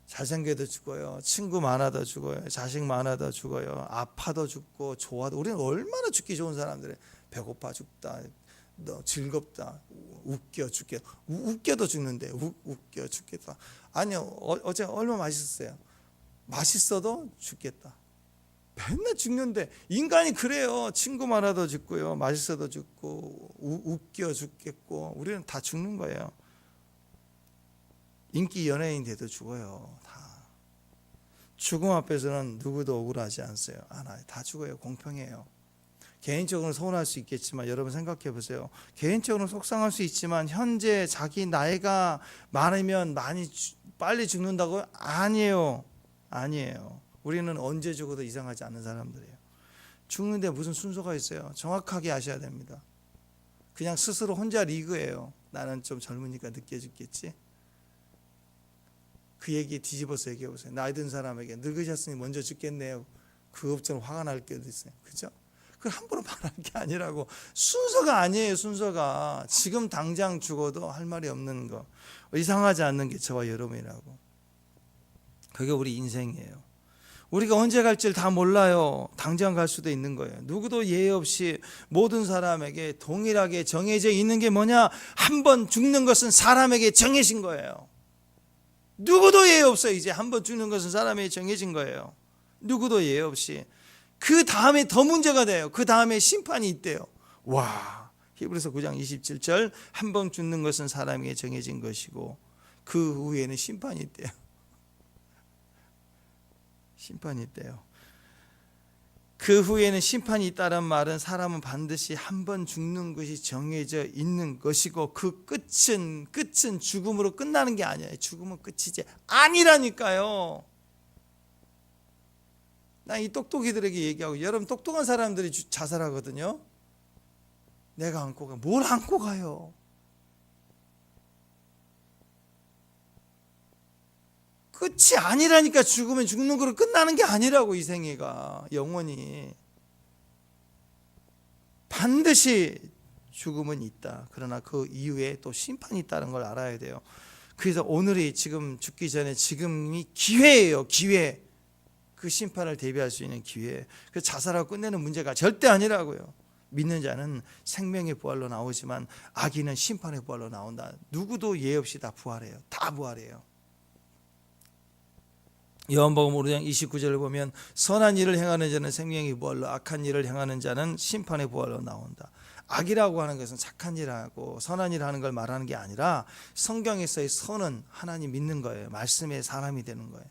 잘생겨도 죽어요. 친구 많아도 죽어요. 자식 많아도 죽어요. 아파도 죽고 좋아도. 우리는 얼마나 죽기 좋은 사람들이에요. 배고파 죽다, 너 즐겁다, 웃겨 죽겠다. 웃겨도 죽는데 웃겨 죽겠다. 아니요, 어제 얼마나 맛있었어요. 맛있어도 죽겠다. 맨날 죽는데 인간이 그래요. 친구 많아도 죽고요, 맛있어도 죽고, 웃겨 죽겠고. 우리는 다 죽는 거예요. 인기 연예인 돼도 죽어요. 다. 죽음 앞에서는 누구도 억울하지 않아요. 다 죽어요. 공평해요. 개인적으로 서운할 수 있겠지만 여러분 생각해 보세요. 개인적으로 속상할 수 있지만 현재 자기 나이가 많으면 빨리 죽는다고요? 아니에요. 우리는 언제 죽어도 이상하지 않는 사람들이에요. 죽는데 무슨 순서가 있어요? 정확하게 아셔야 됩니다. 그냥 스스로 혼자 리그예요. 나는 좀 젊으니까 늦게 죽겠지. 그 얘기 뒤집어서 얘기해 보세요. 나이 든 사람에게 늙으셨으니 먼저 죽겠네요. 그것처럼 화가 날 때도 있어요. 그죠? 그걸 함부로 말하는 게 아니라고. 순서가 아니에요. 순서가. 지금 당장 죽어도 할 말이 없는 거, 이상하지 않는 게 저와 여러분이라고. 그게 우리 인생이에요. 우리가 언제 갈지를 다 몰라요. 당장 갈 수도 있는 거예요. 누구도 예외 없이 모든 사람에게 동일하게 정해져 있는 게 뭐냐? 한 번 죽는 것은 사람에게 정해진 거예요. 누구도 예외 없어요. 이제 한 번 죽는 것은 사람에게 정해진 거예요. 누구도 예외 없이. 그 다음에 더 문제가 돼요. 그 다음에 심판이 있대요. 와, 히브리서 9장 27절, 한 번 죽는 것은 사람에게 정해진 것이고 그 후에는 심판이 있대요. 심판이 있대요. 그 후에는 심판이 있다는 말은 사람은 반드시 한 번 죽는 것이 정해져 있는 것이고 그 끝은 죽음으로 끝나는 게 아니에요. 죽음은 끝이지 아니라니까요. 나 이 똑똑이들에게 얘기하고, 여러분 똑똑한 사람들이 자살하거든요. 내가 안고 가. 뭘 안고 가요? 끝이 아니라니까. 죽으면 죽는 거로 끝나는 게 아니라고. 이 생애가 영원히 반드시 죽음은 있다. 그러나 그 이후에 또 심판이 있다는 걸 알아야 돼요. 그래서 오늘이 지금 죽기 전에 지금이 기회예요. 기회. 그 심판을 대비할 수 있는 기회. 그 자살하고 끝내는 문제가 절대 아니라고요. 믿는 자는 생명의 부활로 나오지만 악인은 심판의 부활로 나온다. 누구도 예 없이 다 부활해요. 다 부활해요. 요한복음 5장 29절을 보면 선한 일을 행하는 자는 생명의 부활로, 악한 일을 행하는 자는 심판의 부활로 나온다. 악이라고 하는 것은 착한 일하고 선한 일을 하는 걸 말하는 게 아니라 성경에서의 선은 하나님 믿는 거예요. 말씀의 사람이 되는 거예요.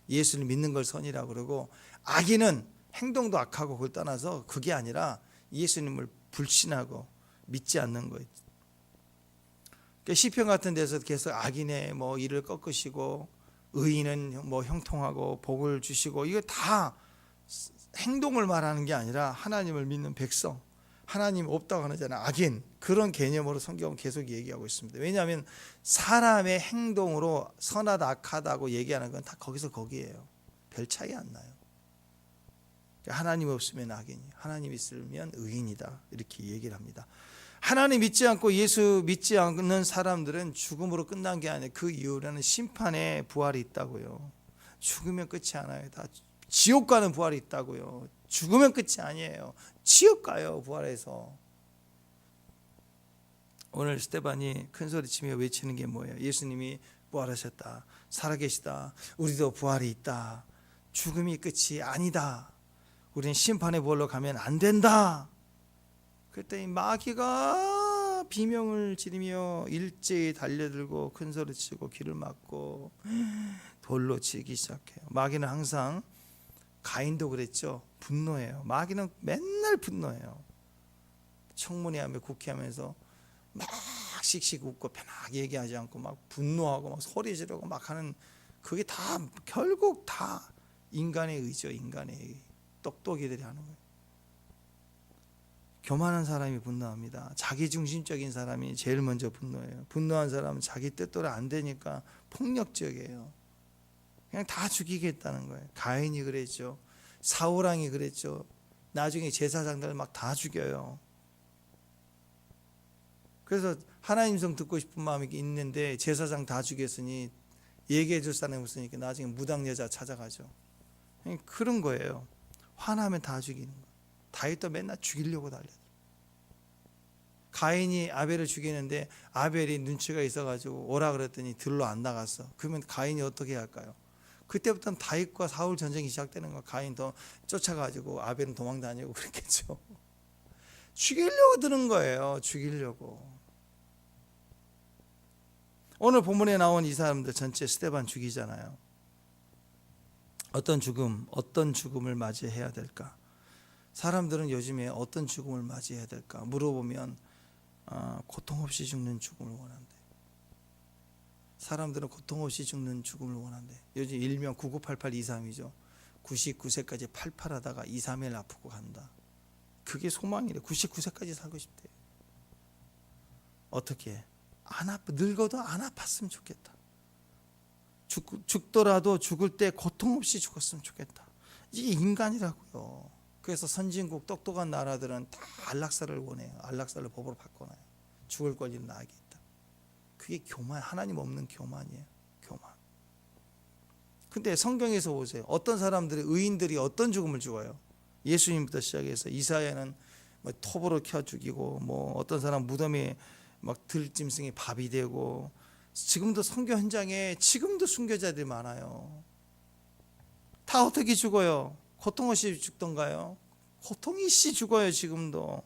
예수를 믿는 걸 선이라고 그러고, 악인은 행동도 악하고 그걸 떠나서 그게 아니라 예수님을 불신하고 믿지 않는 거예요. 그러니까 시편 같은 데서 계속 악인의 뭐 일을 꺾으시고 의인은 뭐 형통하고 복을 주시고, 이거 다 행동을 말하는 게 아니라 하나님을 믿는 백성, 하나님 없다고 하는 자는 악인, 그런 개념으로 성경은 계속 얘기하고 있습니다. 왜냐하면 사람의 행동으로 선하다 악하다고 얘기하는 건 다 거기서 거기에요. 별 차이 안 나요. 하나님 없으면 악인이, 하나님 있으면 의인이다, 이렇게 얘기를 합니다. 하나님 믿지 않고 예수 믿지 않는 사람들은 죽음으로 끝난 게 아니에요. 그 이후에는 심판의 부활이 있다고요. 죽으면 끝이 아니에요. 다 지옥 가는 부활이 있다고요. 죽으면 끝이 아니에요. 지옥 가요, 부활해서. 오늘 스테반이 큰 소리치며 외치는 게 뭐예요? 예수님이 부활하셨다, 살아계시다, 우리도 부활이 있다, 죽음이 끝이 아니다, 우리는 심판의 부활로 가면 안 된다. 그랬더니 마귀가 비명을 지르며 일제히 달려들고 큰 소리치고 귀를 막고 돌로 치기 시작해요. 마귀는 항상, 가인도 그랬죠, 분노해요. 마귀는 맨날 분노해요. 청문회하며 국회하면서 막 씩씩 웃고 편하게 얘기하지 않고 막 분노하고 막 소리 지르고 막 하는, 그게 다 결국 다 인간의 의죠. 인간의 의. 똑똑이들이 하는 거예요. 교만한 사람이 분노합니다. 자기중심적인 사람이 제일 먼저 분노해요. 분노한 사람은 자기 뜻대로 안 되니까 폭력적이에요. 그냥 다 죽이겠다는 거예요. 가인이 그랬죠. 사울왕이 그랬죠. 나중에 제사장들 막 다 죽여요. 그래서 하나님 성 듣고 싶은 마음이 있는데 제사장 다 죽였으니 얘기해 줄 사람이 없으니까 나중에 무당 여자 찾아가죠. 그런 거예요. 화나면 다 죽이는 거예요. 다윗도 맨날 죽이려고 달려요. 가인이 아벨을 죽이는데 아벨이 눈치가 있어가지고 오라 그랬더니 들로 안 나갔어. 그러면 가인이 어떻게 할까요? 그때부터는 다윗과 사울 전쟁이 시작되는 거예요. 가인 더 쫓아가지고 아벨은 도망다니고 그랬겠죠. 죽이려고 드는 거예요. 죽이려고. 오늘 본문에 나온 이 사람들 전체 스데반 죽이잖아요. 어떤 죽음을 맞이해야 될까? 사람들은 요즘에 어떤 죽음을 맞이해야 될까 물어보면 고통 없이 죽는 죽음을 원한대. 사람들은 고통 없이 죽는 죽음을 원한대. 요즘 일명 998823이죠. 99세까지 팔팔하다가 2, 3일 아프고 간다. 그게 소망이래. 99세까지 살고 싶대. 어떻게? 늙어도 안 아팠으면 좋겠다. 죽더라도 죽을 때 고통 없이 죽었으면 좋겠다. 이게 인간이라고요. 그래서 선진국 똑똑한 나라들은 다 안락사를 원해요. 안락사를 법으로 바꿔놔요. 죽을 권리는 나에게 있다. 그게 교만, 하나님 없는 교만이에요. 교만. 근데 성경에서 보세요. 어떤 사람들이, 의인들이 어떤 죽음을 죽어요? 예수님부터 시작해서 이사야는 뭐 톱으로 켜 죽이고, 뭐 어떤 사람 무덤에 막 들짐승이 밥이 되고, 지금도 선교 현장에 지금도 순교자들이 많아요. 다 어떻게 죽어요? 고통 없이 죽던가요? 고통 없이 죽어요. 지금도.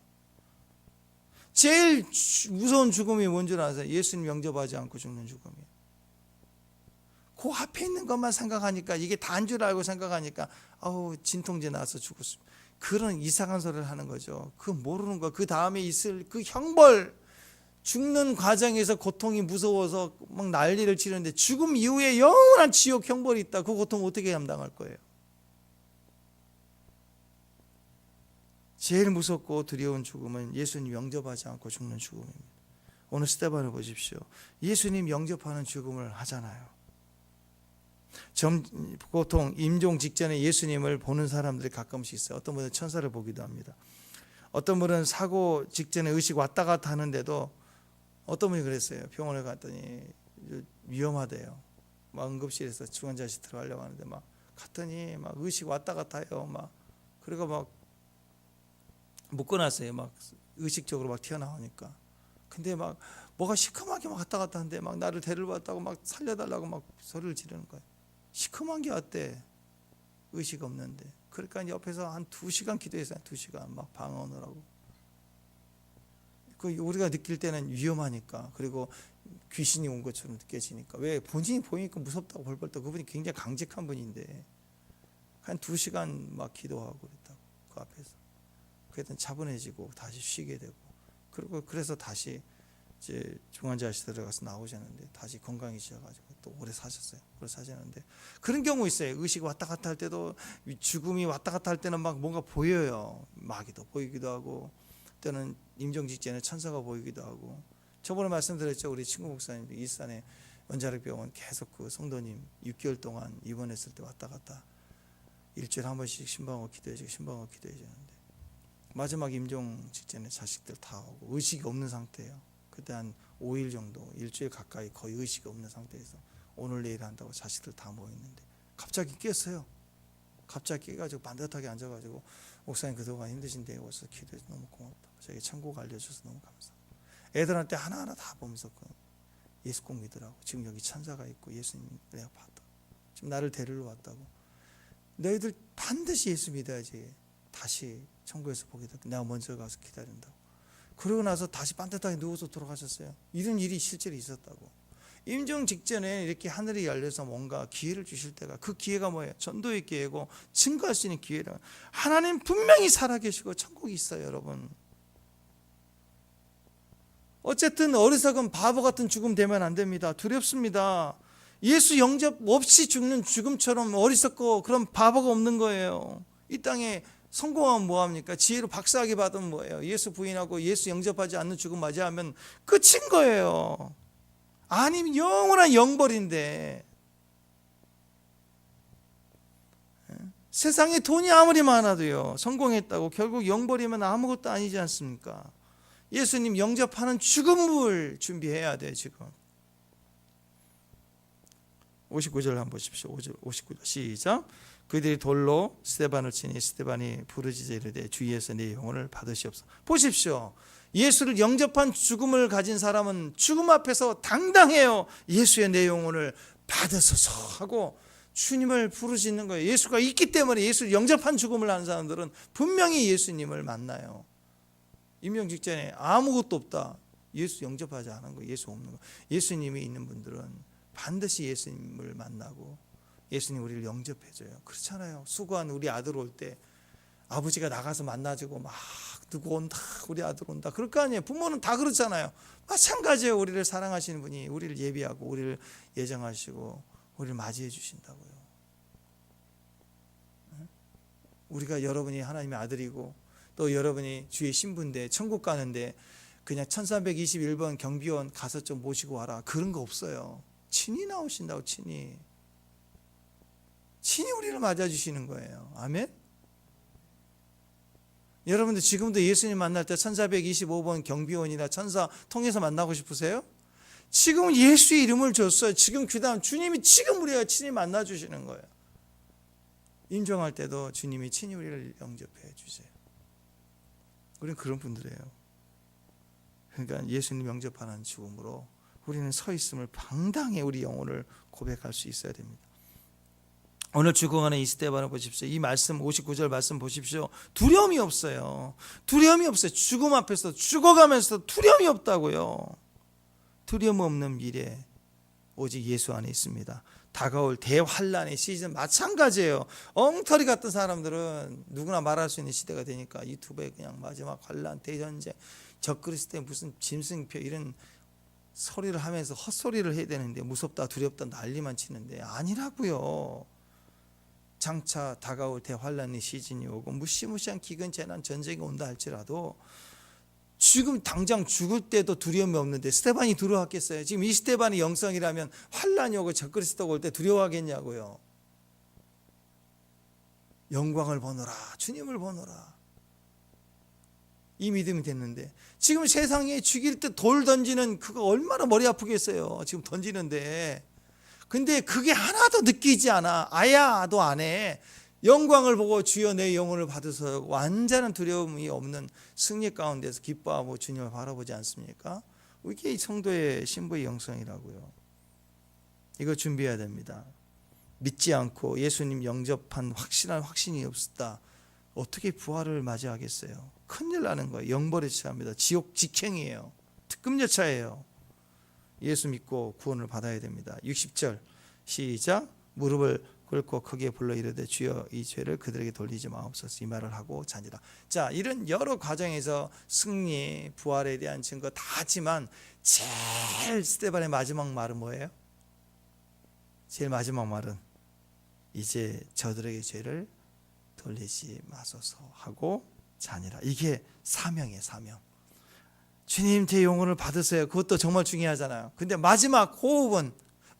제일 무서운 죽음이 뭔지 아세요? 예수님 영접하지 않고 죽는 죽음이에요. 그 앞에 있는 것만 생각하니까 이게 다인 줄 알고 생각하니까 진통제 나서 죽었습니다. 그런 이상한 소리를 하는 거죠. 그 모르는 거, 그 다음에 있을 그 형벌, 죽는 과정에서 고통이 무서워서 막 난리를 치는데 죽음 이후에 영원한 지옥 형벌이 있다. 그 고통 어떻게 감당할 거예요? 제일 무섭고 두려운 죽음은 예수님 영접하지 않고 죽는 죽음입니다. 오늘 스데반을 보십시오. 예수님 영접하는 죽음을 하잖아요. 보통 임종 직전에 예수님을 보는 사람들이 가끔씩 있어요. 어떤 분은 천사를 보기도 합니다. 어떤 분은 사고 직전에 의식 왔다 갔다 하는데도 어떤 분이 그랬어요. 병원에 갔더니 위험하대요. 막 응급실에서 중환자실 들어가려고 하는데 막 갔더니 막 의식 왔다 갔다 해요. 막 그리고 막 묶어놨어요. 막 의식적으로 막 튀어나오니까. 근데 막 뭐가 시커멓게 막 왔다 갔다 하는데 막 나를 데려왔다고 막 살려달라고 막 소리를 지르는 거예요. 시커먼 게 어때? 의식 없는데. 그러니까 옆에서 한 2시간 기도했어요. 2시간 막 방언을 하고. 그 우리가 느낄 때는 위험하니까, 그리고 귀신이 온 것처럼 느껴지니까. 왜? 본인이 보이니까 무섭다고 벌벌 떠. 그분이 굉장히 강직한 분인데 한 2시간 막 기도하고 그랬다고, 그 앞에서. 그랬더니 차분해지고 다시 쉬게 되고, 그리고 그래서 다시 이제 중환자실 들어가서 나오셨는데 다시 건강해지셔가지고 또 오래 사셨어요. 오래 사셨는데 그런 경우 있어요. 의식 왔다 갔다 할 때도, 죽음이 왔다 갔다 할 때는 막 뭔가 보여요. 마귀도 보이기도 하고, 때는 임종 직전에 천사가 보이기도 하고. 저번에 말씀드렸죠. 우리 친구 목사님 일산에 원자력병원 계속 그 성도님 6개월 동안 입원했을 때 왔다 갔다 일주일에 한 번씩 신방하고 기도해주고 신방하고 기도해주는데, 마지막 임종 직전에 자식들 다 오고 의식이 없는 상태예요. 그때 한 5일 정도, 일주일 가까이 거의 의식이 없는 상태에서 오늘 내일 한다고 자식들 다 모였는데 갑자기 깼어요. 갑자기 깨가지고 반듯하게 앉아가지고, 목사님 그동안 힘드신데 와서 기도해서 너무 고맙다. 저에게 천국 알려줘서 너무 감사합니다. 애들한테 하나하나 다 보면서 예수 꼭 믿으라고. 지금 여기 천사가 있고 예수님 내가 봤다. 지금 나를 데리러 왔다고. 너희들 반드시 예수 믿어야지 다시 천국에서 보게 될 거야. 내가 먼저 가서 기다린다고. 그러고 나서 다시 반듯하게 누워서 돌아가셨어요. 이런 일이 실제로 있었다고. 임종 직전에 이렇게 하늘이 열려서 뭔가 기회를 주실 때가, 그 기회가 뭐예요? 전도의 기회고 증거할 수 있는 기회라. 하나님 분명히 살아계시고 천국이 있어요, 여러분. 어쨌든 어리석은 바보 같은 죽음 되면 안 됩니다. 두렵습니다. 예수 영접 없이 죽는 죽음처럼 어리석고 그런 바보가 없는 거예요. 이 땅에 성공하면 뭐합니까? 지혜로 박사학위 받으면 뭐예요? 예수 부인하고 예수 영접하지 않는 죽음 맞이하면 끝인 거예요. 아니면 영원한 영벌인데. 세상에 돈이 아무리 많아도요, 성공했다고 결국 영벌이면 아무것도 아니지 않습니까? 예수님 영접하는 죽음을 준비해야 돼요. 지금 59절 한번 보십시오. 59절 시작. 그들이 돌로 스데반을 치니 스데반이 부르짖어 이르되 주위에서 내 영혼을 받으시옵소서. 보십시오. 예수를 영접한 죽음을 가진 사람은 죽음 앞에서 당당해요. 예수의 내 영혼을 받으소서 하고 주님을 부르짖는 거예요. 예수가 있기 때문에 예수를 영접한 죽음을 하는 사람들은 분명히 예수님을 만나요. 임종 직전에 아무것도 없다, 예수 영접하지 않은 거, 예수 없는 거. 예수님이 있는 분들은 반드시 예수님을 만나고 예수님 우리를 영접해줘요. 그렇잖아요. 수고한 우리 아들 올 때 아버지가 나가서 만나주고 막 누구 온다, 우리 아들 온다, 그럴 거 아니에요. 부모는 다 그렇잖아요. 마찬가지예요. 우리를 사랑하시는 분이 우리를 예비하고 우리를 예정하시고 우리를 맞이해 주신다고요. 우리가 여러분이 하나님의 아들이고 또 여러분이 주의 신부인데 천국 가는데 그냥 1321번 경비원 가서 좀 모시고 와라, 그런 거 없어요. 친히 나오신다고. 친히 우리를 맞아주시는 거예요. 아멘. 여러분들 지금도 예수님 만날 때 1425번 경비원이나 천사 통해서 만나고 싶으세요? 지금 예수의 이름을 줬어요. 지금 그 다음 주님이 지금 우리가 친히 만나주시는 거예요. 임종할 때도 주님이 친히 우리를 영접해 주세요. 우리는 그런 분들이에요. 그러니까 예수님 영접하는 죽음으로 우리는 서 있음을 방당히 우리 영혼을 고백할 수 있어야 됩니다. 오늘 죽어가는 이 스데반을 보십시오. 이 말씀 59절 말씀 보십시오. 두려움이 없어요. 두려움이 없어요. 죽음 앞에서 죽어가면서 두려움이 없다고요. 두려움 없는 미래 오직 예수 안에 있습니다. 다가올 대환란의 시즌 마찬가지예요. 엉터리 같은 사람들은 누구나 말할 수 있는 시대가 되니까 유튜브에 그냥 마지막 환란, 대전쟁, 적그리스도의 무슨 짐승표 이런 소리를 하면서 헛소리를 해야 되는데 무섭다 두렵다 난리만 치는데 아니라고요. 장차 다가올 대환란의 시즌이 오고 무시무시한 기근 재난 전쟁이 온다 할지라도 지금 당장 죽을 때도 두려움이 없는데 스데반이 두려워하겠어요? 지금 이 스데반의 영성이라면 환란이 오고 적그리스도가 올 때 두려워하겠냐고요. 영광을 보노라, 주님을 보노라, 이 믿음이 됐는데 지금 세상에 죽일 때 돌 던지는 그거 얼마나 머리 아프겠어요. 지금 던지는데 근데 그게 하나도 느끼지 않아. 아야도 안 해. 영광을 보고 주여 내 영혼을 받으소서 완전한 두려움이 없는 승리 가운데서 기뻐하고 주님을 바라보지 않습니까? 이게 성도의 신부의 영성이라고요. 이거 준비해야 됩니다. 믿지 않고 예수님 영접한 확실한 확신이 없었다. 어떻게 부활을 맞이하겠어요? 큰일 나는 거예요. 영벌에 처합니다. 지옥 직행이에요. 특급 여차예요. 예수 믿고 구원을 받아야 됩니다. 60절 시작. 무릎을 꿇고 크게 불러 이르되 주여 이 죄를 그들에게 돌리지 마옵소서 이 말을 하고 자니라. 자, 이런 여러 과정에서 승리, 부활에 대한 증거 다 하지만 제일 스데반의 마지막 말은 뭐예요? 제일 마지막 말은 이제 저들에게 죄를 돌리지 마소서 하고 자니라. 이게 사명이에요. 사명. 주님 제 영혼을 받으세요. 그것도 정말 중요하잖아요. 근데 마지막 호흡은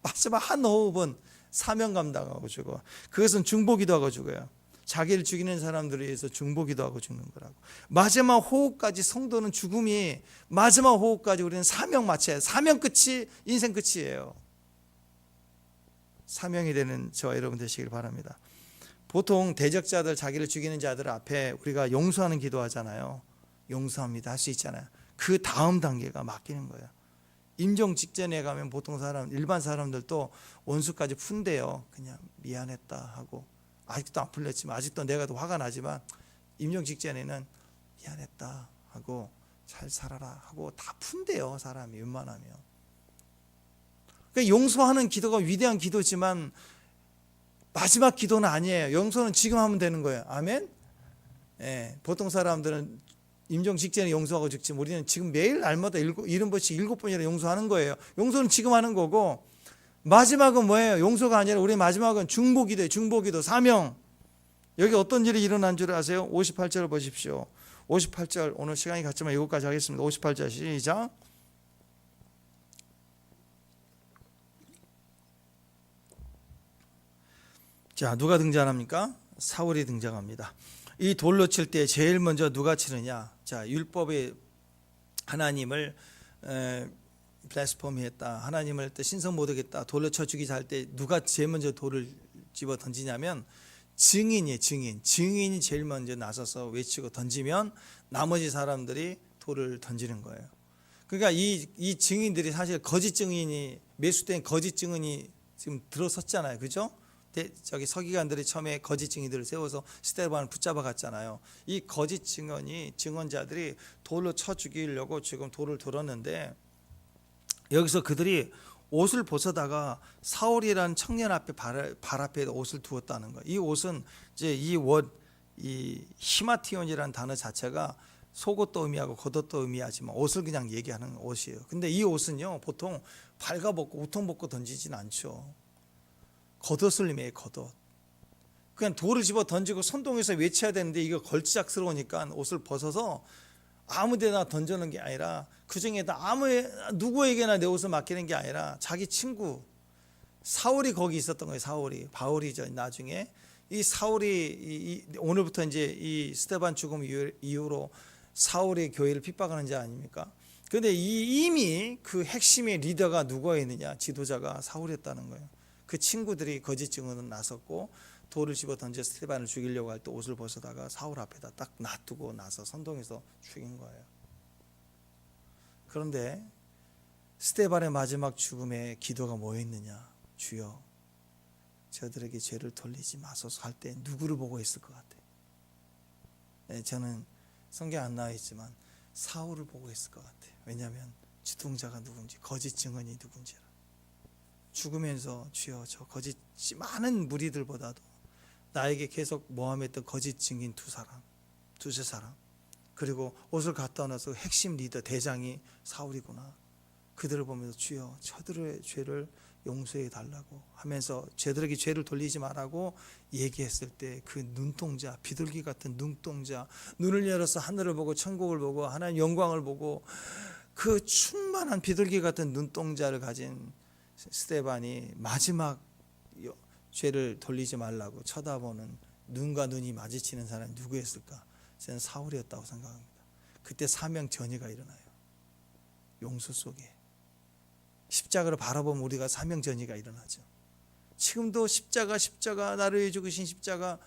마지막 한 호흡은 사명 감당하고 죽어. 그것은 중보기도 하고 죽어요. 자기를 죽이는 사람들에 의해서 중보기도 하고 죽는 거라고. 마지막 호흡까지 성도는 죽음이 마지막 호흡까지 우리는 사명 마쳐야 해요. 사명 끝이 인생 끝이에요. 사명이 되는 저와 여러분 되시길 바랍니다. 보통 대적자들 자기를 죽이는 자들 앞에 우리가 용서하는 기도하잖아요. 용서합니다 할 수 있잖아요. 그 다음 단계가 맡기는 거예요. 임종 직전에 가면 보통 일반 사람들도 원수까지 푼대요. 그냥 미안했다 하고 아직도 안 풀렸지만 아직도 내가 더 화가 나지만 임종 직전에는 미안했다 하고 잘 살아라 하고 다 푼대요. 사람이 웬만하면. 그러니까 용서하는 기도가 위대한 기도지만 마지막 기도는 아니에요. 용서는 지금 하면 되는 거예요. 아멘. 예, 보통 사람들은 임종 직전에 용서하고 죽지만 우리는 지금 매일 날마다 70번씩 7번이나 용서하는 거예요. 용서는 지금 하는 거고 마지막은 뭐예요? 용서가 아니라 우리 마지막은 중보기도예요. 중보기도 사명. 여기 어떤 일이 일어난 줄 아세요? 58절 보십시오. 58절 오늘 시간이 갔지만 이것까지 하겠습니다. 58절 시작. 자, 누가 등장합니까? 사울이 등장합니다. 이 돌로 칠 때 제일 먼저 누가 치느냐? 자, 율법의 하나님을 블라스포미했다. 하나님을 신성 모독했다. 돌로 쳐 죽이자 할 때 누가 제일 먼저 돌을 집어 던지냐면 증인이에요. 증인이 제일 먼저 나서서 외치고 던지면 나머지 사람들이 돌을 던지는 거예요. 그러니까 이 증인들이 사실 거짓 증인이 매수된 거짓 증인이 지금 들어섰잖아요. 그죠? 저기 서기관들이 처음에 거짓 증인들을 세워서 스데반을 붙잡아 갔잖아요. 이 거짓 증언자들이 돌로 쳐 죽이려고 지금 돌을 들었는데 여기서 그들이 옷을 벗어다가 사울이라는 청년 앞에 발 앞에 옷을 두었다는 거예요. 이 옷은 이제 이 히마티온이라는 단어 자체가 속옷도 의미하고 겉옷도 의미하지만 옷을 그냥 얘기하는 옷이에요. 근데 이 옷은요 보통 발가벗고 우통 벗고 던지진 않죠. 겉옷을 의미해요. 겉옷. 그냥 돌을 집어 던지고 선동해서 외쳐야 되는데 이거 걸작스러우니까 옷을 벗어서 아무데나 던져놓은 게 아니라 그중에다 누구에게나 내 옷을 맡기는 게 아니라 자기 친구 사울이 거기 있었던 거예요. 사울이 바울이죠. 나중에 이 사울이 오늘부터 이제 이 스데반 죽음 이후로 사울의 교회를 핍박하는 자 아닙니까? 그런데 이미 그 핵심의 리더가 누가 있느냐? 지도자가 사울이었다는 거예요. 그 친구들이 거짓 증언을 나섰고 돌을 집어 던져 스데반을 죽이려고 할 때 옷을 벗어다가 사울 앞에다 딱 놔두고 나서 선동해서 죽인 거예요. 그런데 스데반의 마지막 죽음에 기도가 뭐였느냐? 주여 저들에게 죄를 돌리지 마소서 할 때 누구를 보고 있을 것 같아요? 네, 저는 성경 안 나와 있지만 사울을 보고 있을 것 같아요. 왜냐하면 주동자가 누군지 거짓 증언이 누군지를. 죽으면서 주여 저 거짓 많은 무리들보다도 나에게 계속 모함했던 거짓 증인 두세 사람 그리고 옷을 갖다 놔서 핵심 리더 대장이 사울이구나. 그들을 보면서 주여 저들의 죄를 용서해 달라고 하면서 저들에게 죄를 돌리지 말라고 얘기했을 때 그 눈동자, 비둘기 같은 눈동자, 눈을 열어서 하늘을 보고 천국을 보고 하나님 영광을 보고 그 충만한 비둘기 같은 눈동자를 가진 스데반이 마지막 죄를 돌리지 말라고 쳐다보는 눈과 눈이 마주치는 사람이 누구였을까? 저는 사울이었다고 생각합니다. 그때 사명 전이가 일어나요. 용수 속에 십자가를 바라보면 우리가 사명 전이가 일어나죠. 지금도 십자가 나를 위해 죽으신 십자가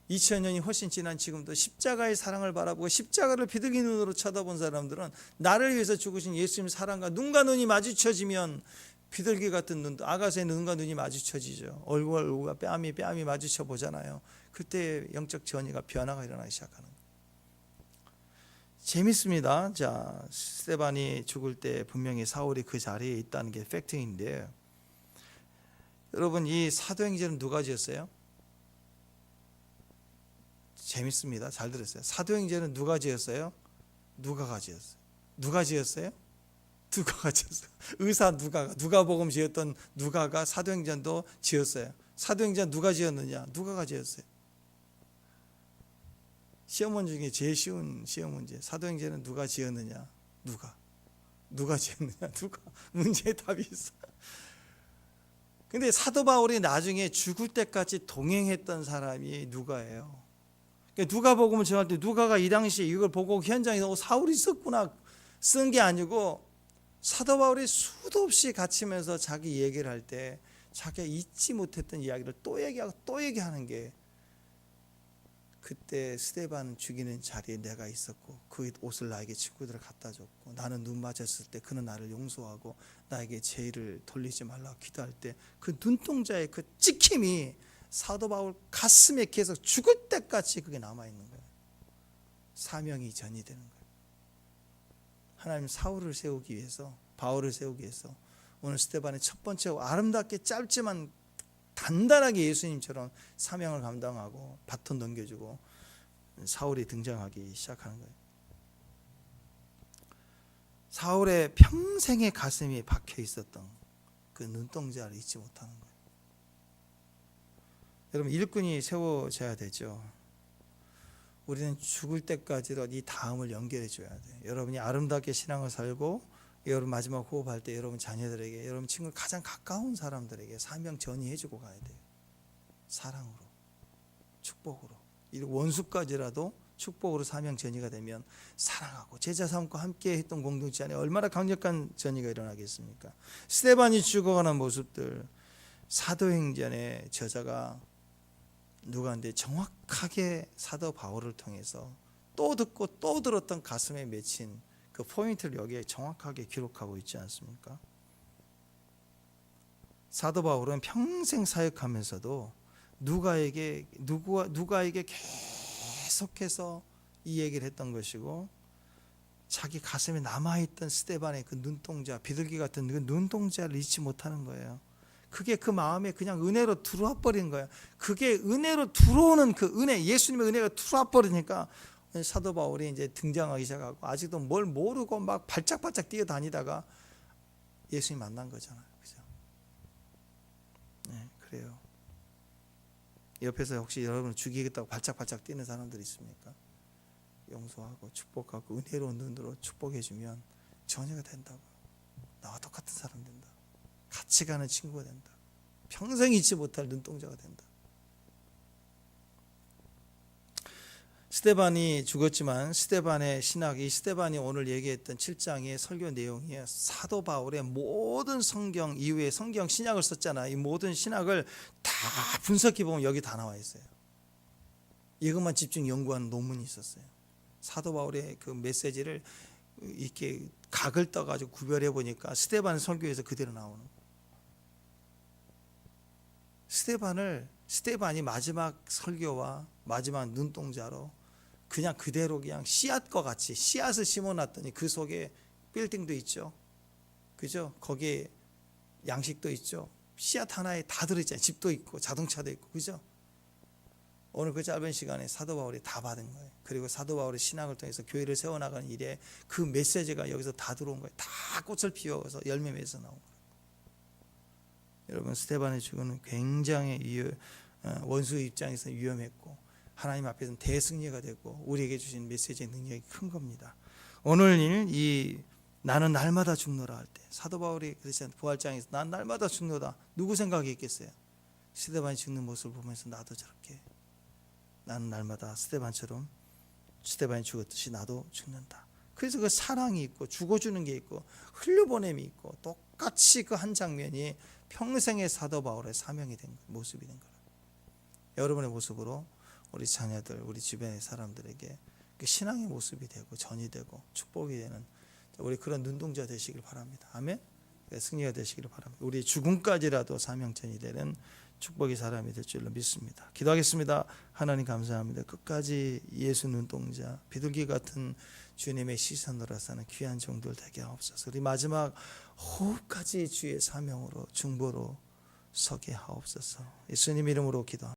2000년이 훨씬 지난 지금도 십자가의 사랑을 바라보고 십자가를 비둘기 눈으로 쳐다본 사람들은 나를 위해서 죽으신 예수님 사랑과 눈과 눈이 마주쳐지면 비둘기 같은 눈, 아가서의 눈과 눈이 마주쳐지죠. 얼굴과 뺨이 마주쳐 보잖아요. 그때 영적 전이가 변화가 일어나기 시작하는 거예요. 재밌습니다. 자, 스데반이 죽을 때 분명히 사울이 그 자리에 있다는 게 팩트인데, 여러분 이 사도행전은 누가 지었어요? 재밌습니다. 잘 들었어요. 사도행전은 누가 지었어요? 누가가 지었어요. 누가 지었어요? 누가가 지었어요. 의사 누가복음 지었던 누가가 사도행전도 지었어요. 사도행전 누가 지었느냐? 누가가 지었어요. 시험문 중에 제일 쉬운 시험 문제. 사도행전은 누가 지었느냐? 누가 지었느냐? 누가 문제의 답이 있어. 근데 사도 바울이 나중에 죽을 때까지 동행했던 사람이 누가예요. 누가복음을 전할 때 누가가 이 당시에 이걸 보고 현장에서 사울이 있었구나 쓴 게 아니고 사도 바울이 수도 없이 갇히면서 자기 얘기를 할 때 자기가 잊지 못했던 이야기를 또 얘기하고 또 얘기하는 게, 그때 스데반 죽이는 자리에 내가 있었고 그 옷을 나에게 친구들을 갖다 줬고 나는 눈 맞았을 때 그는 나를 용서하고 나에게 죄를 돌리지 말라고 기도할 때 그 눈동자의 그 찍힘이 사도 바울 가슴에 계속 죽을 때까지 그게 남아있는 거예요. 사명이 전이 되는 거예요. 하나님 사울을 세우기 위해서, 바울을 세우기 위해서 오늘 스데반의 첫 번째 아름답게 짧지만 단단하게 예수님처럼 사명을 감당하고 바톤 넘겨주고 사울이 등장하기 시작하는 거예요. 사울의 평생의 가슴이 박혀 있었던 그 눈동자를 잊지 못하는 거예요. 여러분 일꾼이 세워져야 되죠. 우리는 죽을 때까지도 이 다음을 연결해 줘야 돼요. 여러분이 아름답게 신앙을 살고 여러분 마지막 호흡할 때 여러분 자녀들에게, 여러분 친구 가장 가까운 사람들에게 사명 전이해 주고 가야 돼요. 사랑으로, 축복으로. 이 원수까지라도 축복으로 사명 전이가 되면 사랑하고 제자 삼고 함께 했던 공동체 안에 얼마나 강력한 전이가 일어나겠습니까? 스데반이 죽어가는 모습들, 사도행전의 저자가 누가인데 정확하게 사도 바울을 통해서 또 듣고 또 들었던 가슴에 맺힌 그 포인트를 여기에 정확하게 기록하고 있지 않습니까? 사도 바울은 평생 사역하면서도 누가에게 계속해서 이 얘기를 했던 것이고, 자기 가슴에 남아있던 스데반의 그 눈동자, 비둘기 같은 그 눈동자를 잊지 못하는 거예요. 그게 그 마음에 그냥 은혜로 들어와 버린 거예요. 그게 은혜로 들어오는 그 은혜, 예수님의 은혜가 들어와 버리니까 사도 바울이 이제 등장하기 시작하고, 아직도 뭘 모르고 막 발짝발짝 뛰어다니다가 예수님 만난 거잖아요. 그죠? 네, 그래요. 옆에서 혹시 여러분을 죽이겠다고 발짝발짝 뛰는 사람들 있습니까? 용서하고 축복하고 은혜로운 눈으로 축복해 주면 전혀가 된다고. 나와 똑같은 사람 된다. 같이 가는 친구가 된다. 평생 잊지 못할 눈동자가 된다. 스데반이 죽었지만 스데반의 신학, 이 스데반이 오늘 얘기했던 7장의 설교 내용이 사도 바울의 모든 성경 이후에 성경 신약을 썼잖아. 이 모든 신학을 다 분석해 보면 여기 다 나와 있어요. 이것만 집중 연구한 논문이 있었어요. 사도 바울의 그 메시지를 이렇게 각을 떠가지고 구별해 보니까 스데반 설교에서 그대로 나오는 거예요. 스데반이 마지막 설교와 마지막 눈동자로 그냥 그대로 그냥 씨앗과 같이 씨앗을 심어놨더니 그 속에 빌딩도 있죠. 그죠? 거기에 양식도 있죠. 씨앗 하나에 다 들어있잖아요. 집도 있고 자동차도 있고, 그죠? 오늘 그 짧은 시간에 사도 바울이 다 받은 거예요. 그리고 사도 바울의 신학을 통해서 교회를 세워나가는 일에 그 메시지가 여기서 다 들어온 거예요. 다 꽃을 피워서 열매 맺어서 나온 거예요. 여러분, 스데반의 죽음은 굉장히 원수 입장에서 위험했고 하나님 앞에서는 대승리가 되고 우리에게 주신 메시지의 능력이 큰 겁니다. 오늘 이 나는 날마다 죽노라 할 때 사도 바울이 그렇지 부활장에서 난 날마다 죽노라, 누구 생각이 있겠어요? 스데반이 죽는 모습을 보면서 나도 저렇게, 나는 날마다 스데반처럼 스데반이 죽었듯이 나도 죽는다. 그래서 그 사랑이 있고 죽어주는 게 있고 흘려보냄이 있고 똑같이 그 한 장면이 평생의 사도 바울의 사명이 된 모습이 된 거예요. 여러분의 모습으로 우리 자녀들, 우리 주변의 사람들에게 그 신앙의 모습이 되고 전이 되고 축복이 되는 우리 그런 눈동자 되시길 바랍니다. 아멘. 승리가 되시기를 바랍니다. 우리 죽음까지라도 사명전이 되는 축복의 사람이 될 줄로 믿습니다. 기도하겠습니다. 하나님 감사합니다. 끝까지 예수 눈동자, 비둘기 같은 주님의 시선으로 사는 귀한 종들 되게 하옵소서. 우리 마지막 호흡까지 주의 사명으로 중보로 서게 하옵소서. 예수님 이름으로 기도합니다.